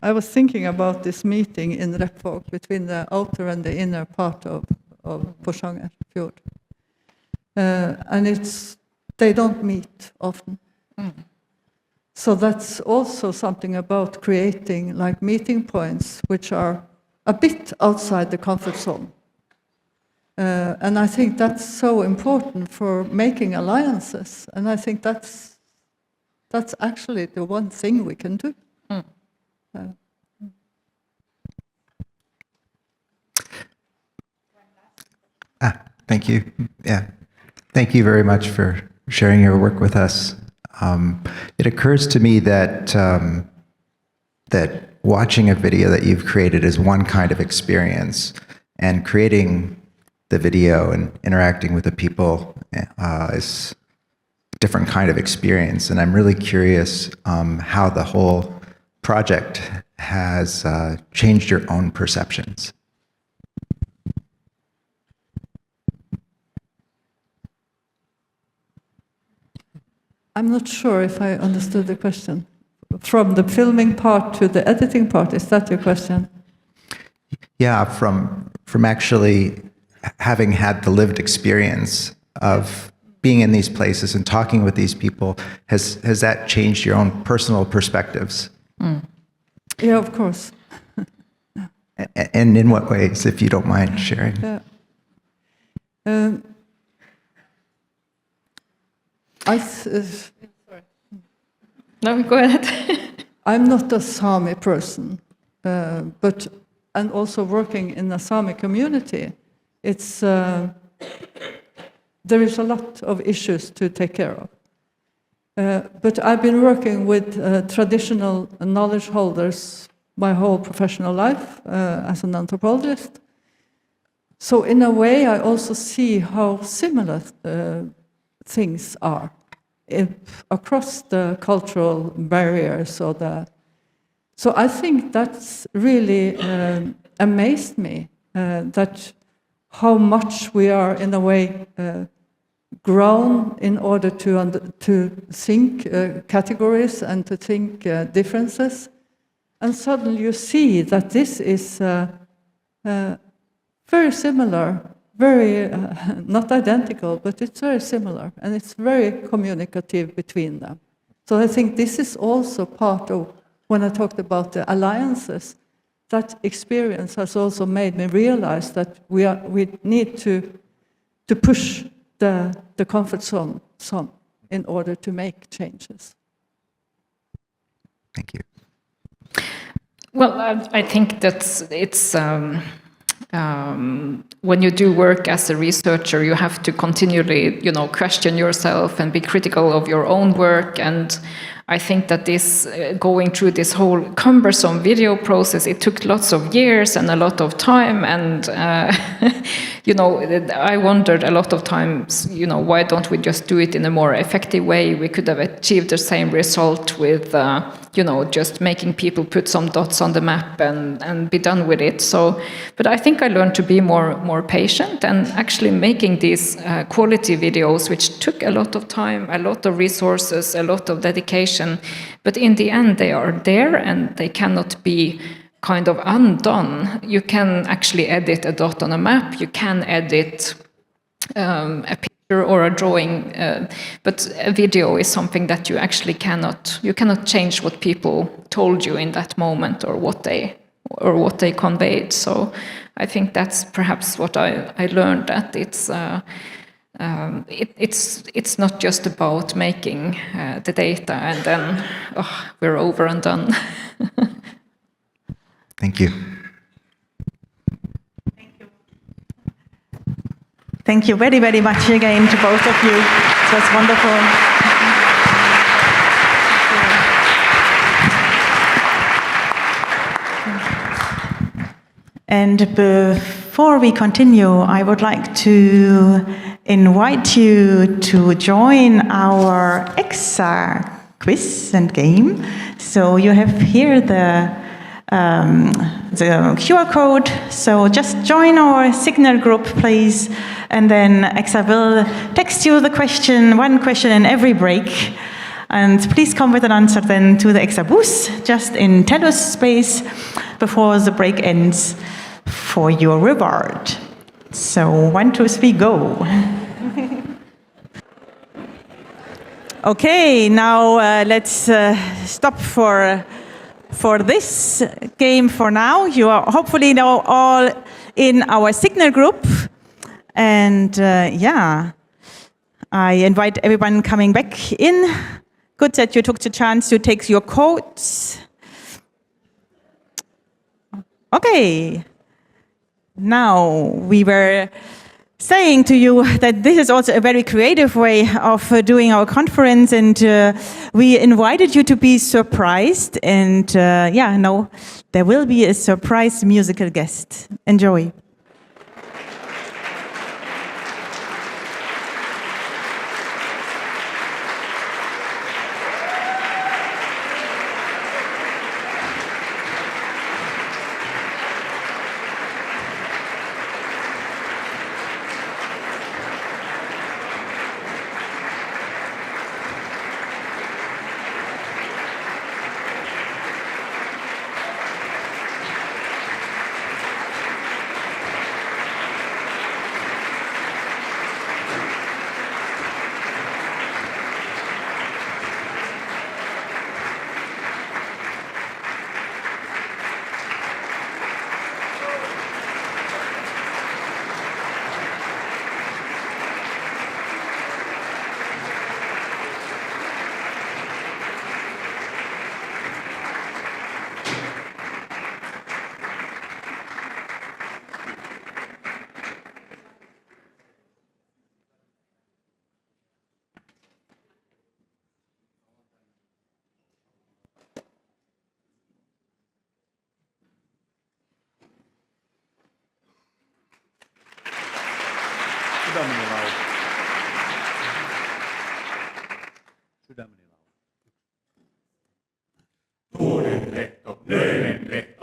I was thinking about this meeting in Repvåg between the outer and the inner part of Porsanger Fjord. And they don't meet often. So that's also something about creating meeting points which are a bit outside the comfort zone. And I think that's so important for making alliances. And I think that's actually the one thing we can do. Thank you. Yeah. Thank you very much for sharing your work with us. It occurs to me that that watching a video that you've created is one kind of experience, and creating the video and interacting with the people is a different kind of experience. And I'm really curious how the whole project has changed your own perceptions. I'm not sure if I understood the question. From the filming part to the editing part, is that your question? Yeah, from actually having had the lived experience of being in these places and talking with these people, has that changed your own personal perspectives? Yeah, of course. And in what ways, if you don't mind sharing? Yeah. No, go ahead. I'm not a Sami person, and also working in a Sami community, it's there is a lot of issues to take care of. But I've been working with traditional knowledge holders my whole professional life as an anthropologist. So in a way, I also see how similar things are across the cultural barriers. So I think that's really amazed me, that how much we are in a way grown in order to think categories and to think differences. And suddenly you see that this is very similar, very, not identical, but it's very similar, and it's very communicative between them. So I think this is also part of, when I talked about the alliances, that experience has also made me realize that we need to push the comfort zone in order to make changes. Thank you. Well, I think that it's when you do work as a researcher, you have to continually, question yourself and be critical of your own work. And I think that this going through this whole cumbersome video process, it took lots of years and a lot of time. And I wondered a lot of times, why don't we just do it in a more effective way? We could have achieved the same result with, just making people put some dots on the map and be done with it. So, but I think I learned to be more patient, and actually making these quality videos, which took a lot of time, a lot of resources, a lot of dedication. But in the end, they are there and they cannot be kind of undone. You can actually edit a dot on a map, you can edit a picture or a drawing, but a video is something that you actually cannot change what people told you in that moment or what they conveyed. So I think that's perhaps what I learned, that it's not just about making the data and then we're over and done. Thank you. Thank you very, very much again to both of you. It was wonderful. And before we continue, I would like to invite you to join our ECSA quiz and game. So you have here the QR code, so just join our Signal group, please, and then ECSA will text you the question, one question in every break, and please come with an answer then to the ECSA booth, just in Telus space, before the break ends, for your reward. So 1, 2, 3, go. Okay, now let's stop for this game for now. You are hopefully now all in our Signal group. And yeah, I invite everyone coming back in. Good that you took the chance to take your coats. Okay. Now, we were saying to you that this is also a very creative way of doing our conference, and we invited you to be surprised. And yeah, now there will be a surprise musical guest. Enjoy.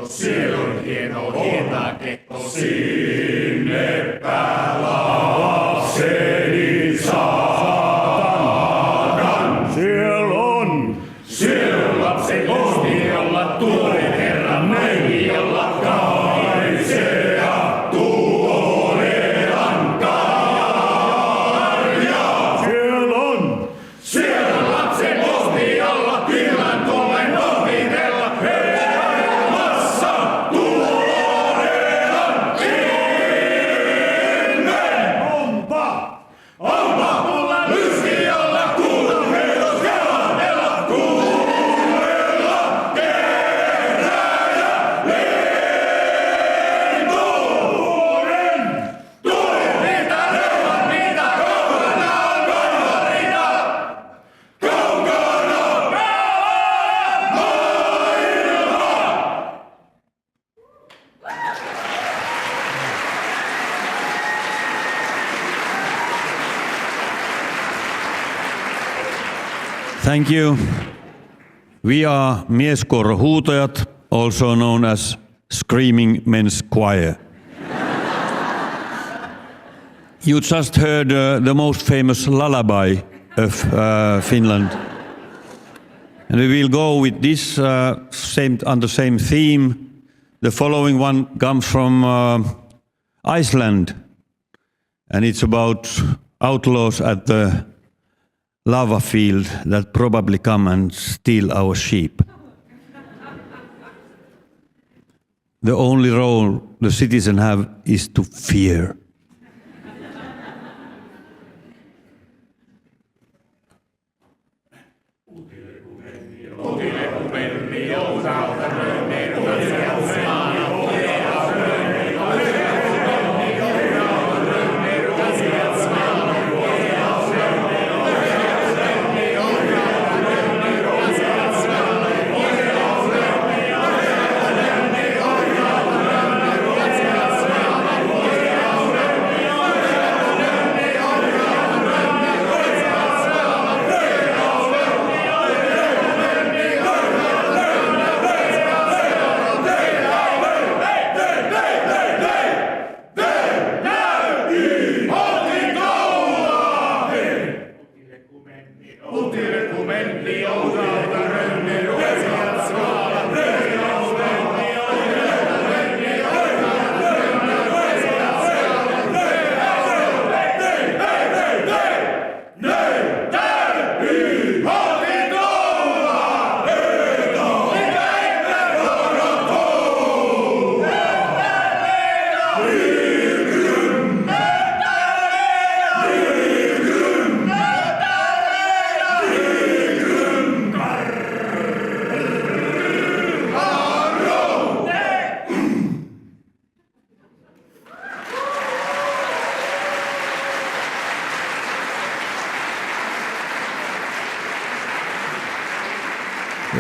Siellä on hienoa kekko, sinne päälapseni saadan. Siellä on lapsen postiolla tuoren Herran mäijällä kaisea tuorean karja. Siellä on lapsen postiolla kylän tuolen ovitella hermassa tuorean ilmen. Onpa mulla lystialla kuulun helos jahdella kuulella kerääjä lento. Tuoren niitä reumat niitä kaukana on kaukana Thank you. We are mieskuorohuutajat, also known as Screaming Men's Choir. You just heard the most famous lullaby of Finland. And we will go with this on the same theme. The following one comes from Iceland. And it's about outlaws at the lava field that probably come and steal our sheep. The only role the citizens have is to fear. Siellä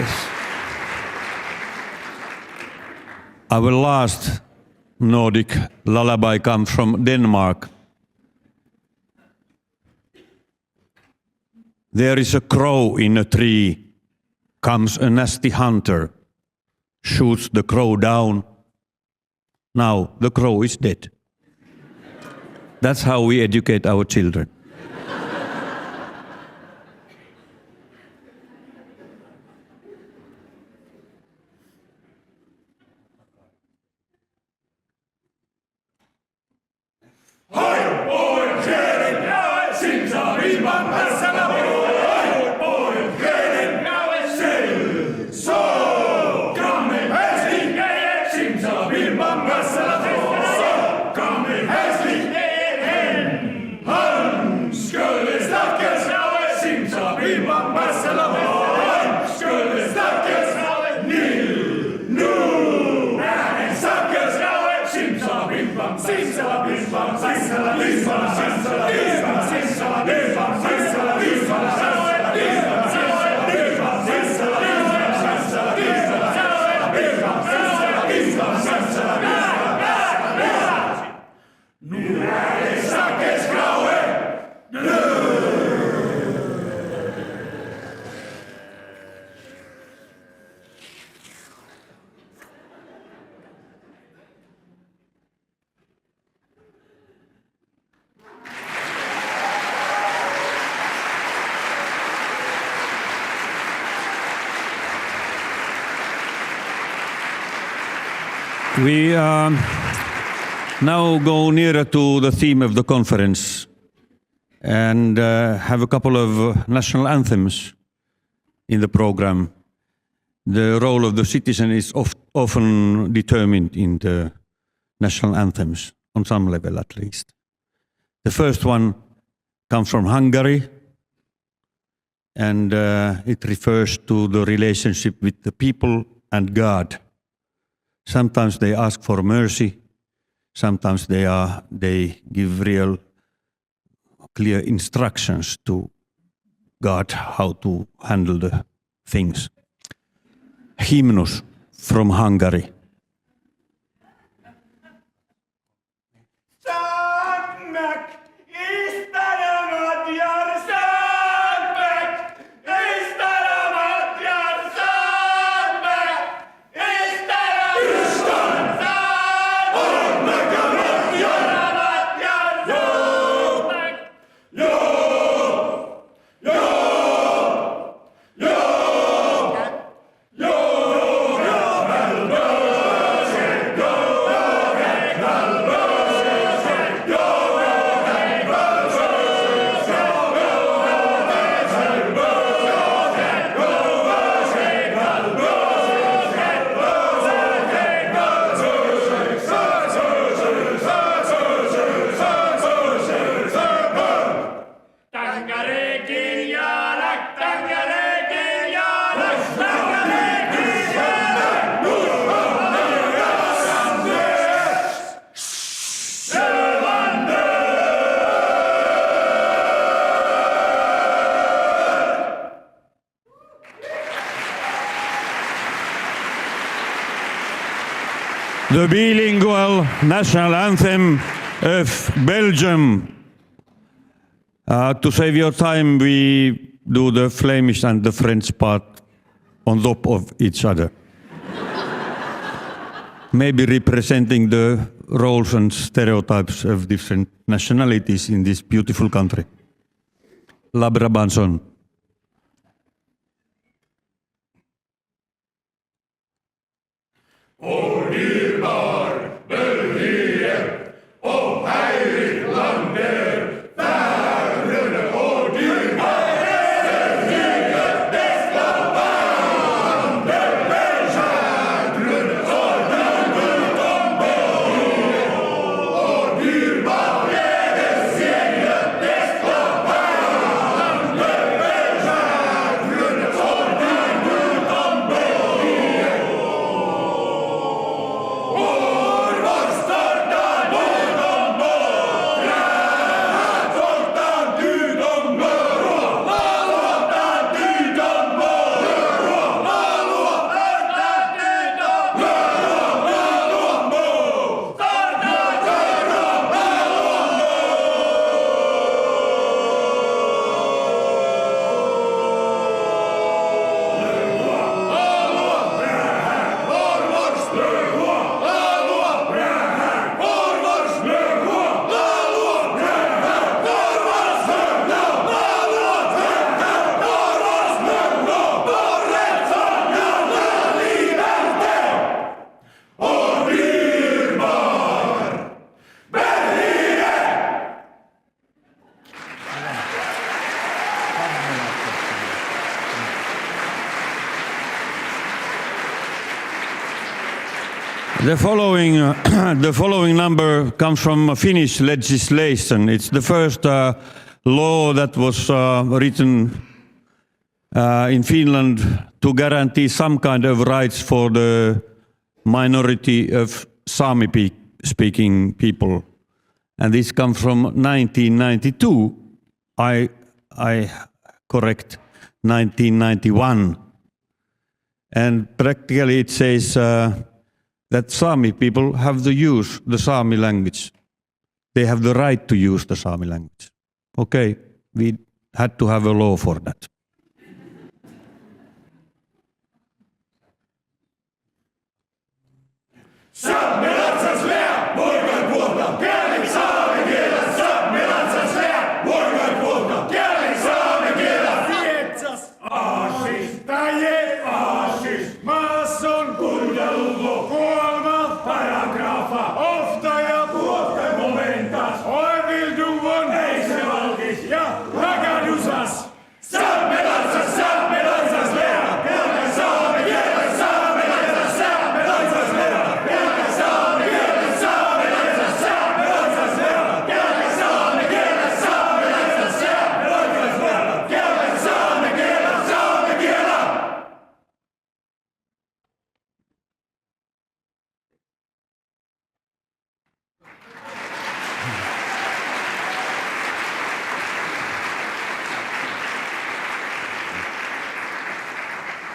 Yes. Our last Nordic lullaby comes from Denmark. There is a crow in a tree, comes a nasty hunter, shoots the crow down. Now the crow is dead. That's how we educate our children. We now go nearer to the theme of the conference and have a couple of national anthems in the program. The role of the citizen is often determined in the national anthems, on some level at least. The first one comes from Hungary, and it refers to the relationship with the people and God. Sometimes they ask for mercy, sometimes they give real clear instructions to God how to handle the things. Hymnus from Hungary. The bilingual national anthem of Belgium. To save your time, we do the Flemish and the French part on top of each other. Maybe representing the roles and stereotypes of different nationalities in this beautiful country. La Brabanson. O dyrbar België, o heilig land der världen, o dyrbar België, bästa land der världen, o dyrbar België, bästa land der världen, The following number comes from Finnish legislation. It's the first law that was written in Finland to guarantee some kind of rights for the minority of Sami-speaking people. And this comes from 1992. I correct, 1991. And practically it says that Sami people have to use the Sami language. They have the right to use the Sami language. Okay, we had to have a law for that.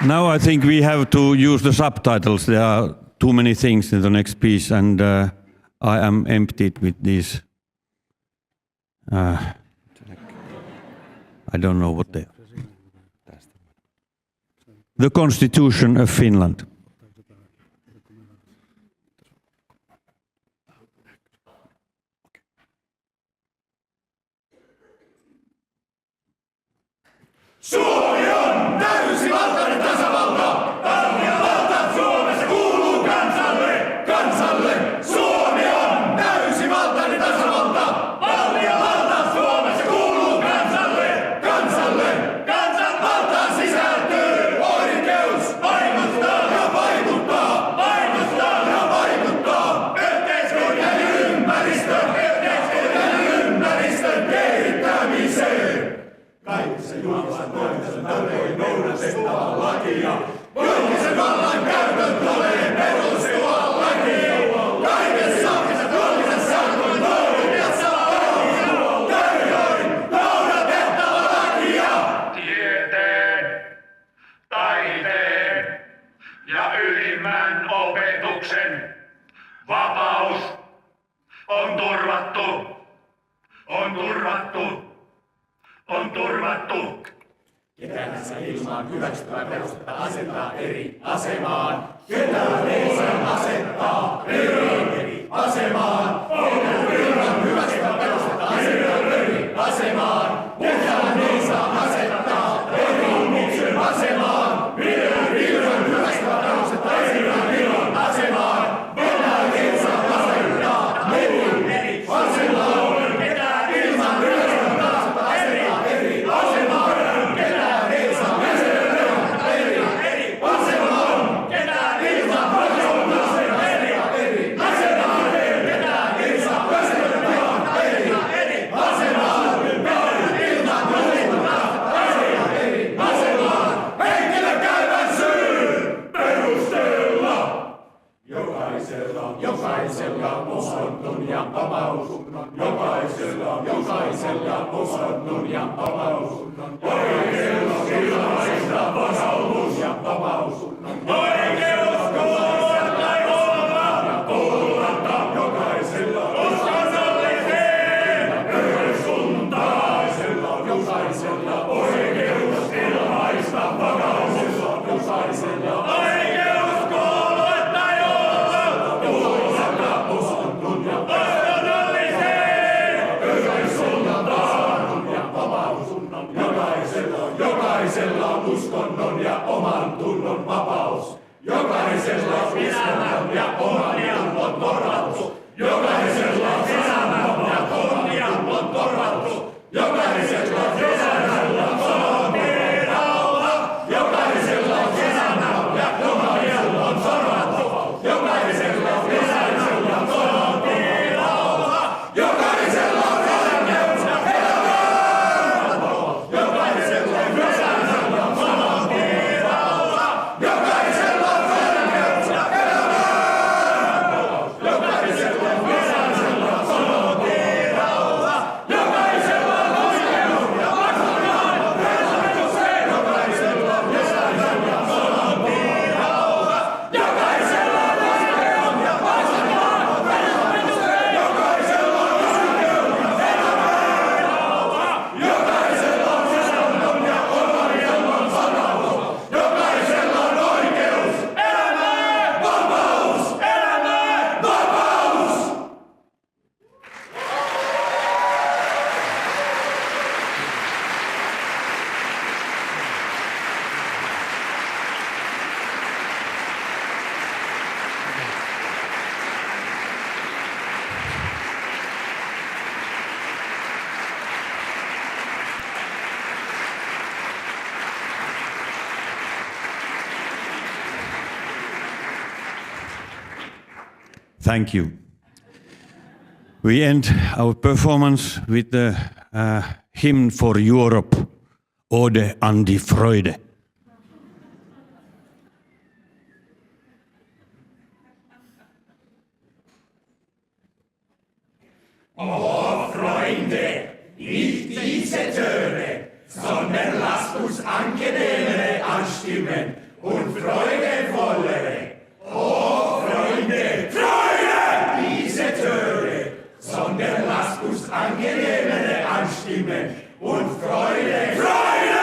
Now I think we have to use the subtitles. There are too many things in the next piece, and I am emptied with these. I don't know what they are. The Constitution of Finland. Suomi on täysivaltainen tasavalta. Valta Suomessa kuuluu kansalle. Kansalle. Suomi on täysivaltainen tasavalta. Valta Suomessa kuuluu kansalle. Kansalle. Kansanvaltaan sisältyy oikeus vaikuttaa ja vaikuttaa. Vaikuttaa ja vaikuttaa. Yhteiskunnan ympäristön kehittämiseen. Kaikissa julkisen toiminnan tavoin noudatettava lakia. Julkisen vallan käytön tulee perustua lakiin. Kaikessa julkisessa toiminnassa on täysin noudatettava lakia. Tieteen, taiteen ja ylimmän opetuksen vapaus on turvattu. On turvattu. On turvattu. Ketään tässä ilmaan hyväksyttävää perustetta asettaa eri asemaan. Ketään ei saa asettaa eri asemaan. On ilman hyväksyttävää perustetta asettaa eri asemaan. Ketään ei saa asettaa eri asemaan. Ilman hyväksyttävää perustetta asettaa asemaan. Ketään ei saa asettaa eri asemaan. Ketään ilman Jokaisella uskonnon ja vapaus. Jokaisella uskonnon ja vapaus. Oikeus ilmaista vakaumus ja vapaus. Oikeus kuulua tai olla. Kuulata jokaisella uskonnolliseen yhteiskuntaisella. Jokaisella oikeus ilmaista vakaumus. Jokaisella jokaisella uskonnon ja oman tunnon vapaus. Jokaisella uskonnon ja oman tunnon turvattu. Jokaisella uskonnon ja oman tunnon turvattu. Jokaisella uskonnon rauha. Jokaisella uskonnon ja oman tunnon turvattu. Jokaisella Thank you. We end our performance with the hymn for Europe, Ode an die Freude. Oh Freunde, nicht diese Töne, sondern lasst uns angenehmere anstimmen und freudevollere. Oh Freunde, Freude! Diese Töne, sondern lasst uns angenehmere anstimmen und Freude, Freude!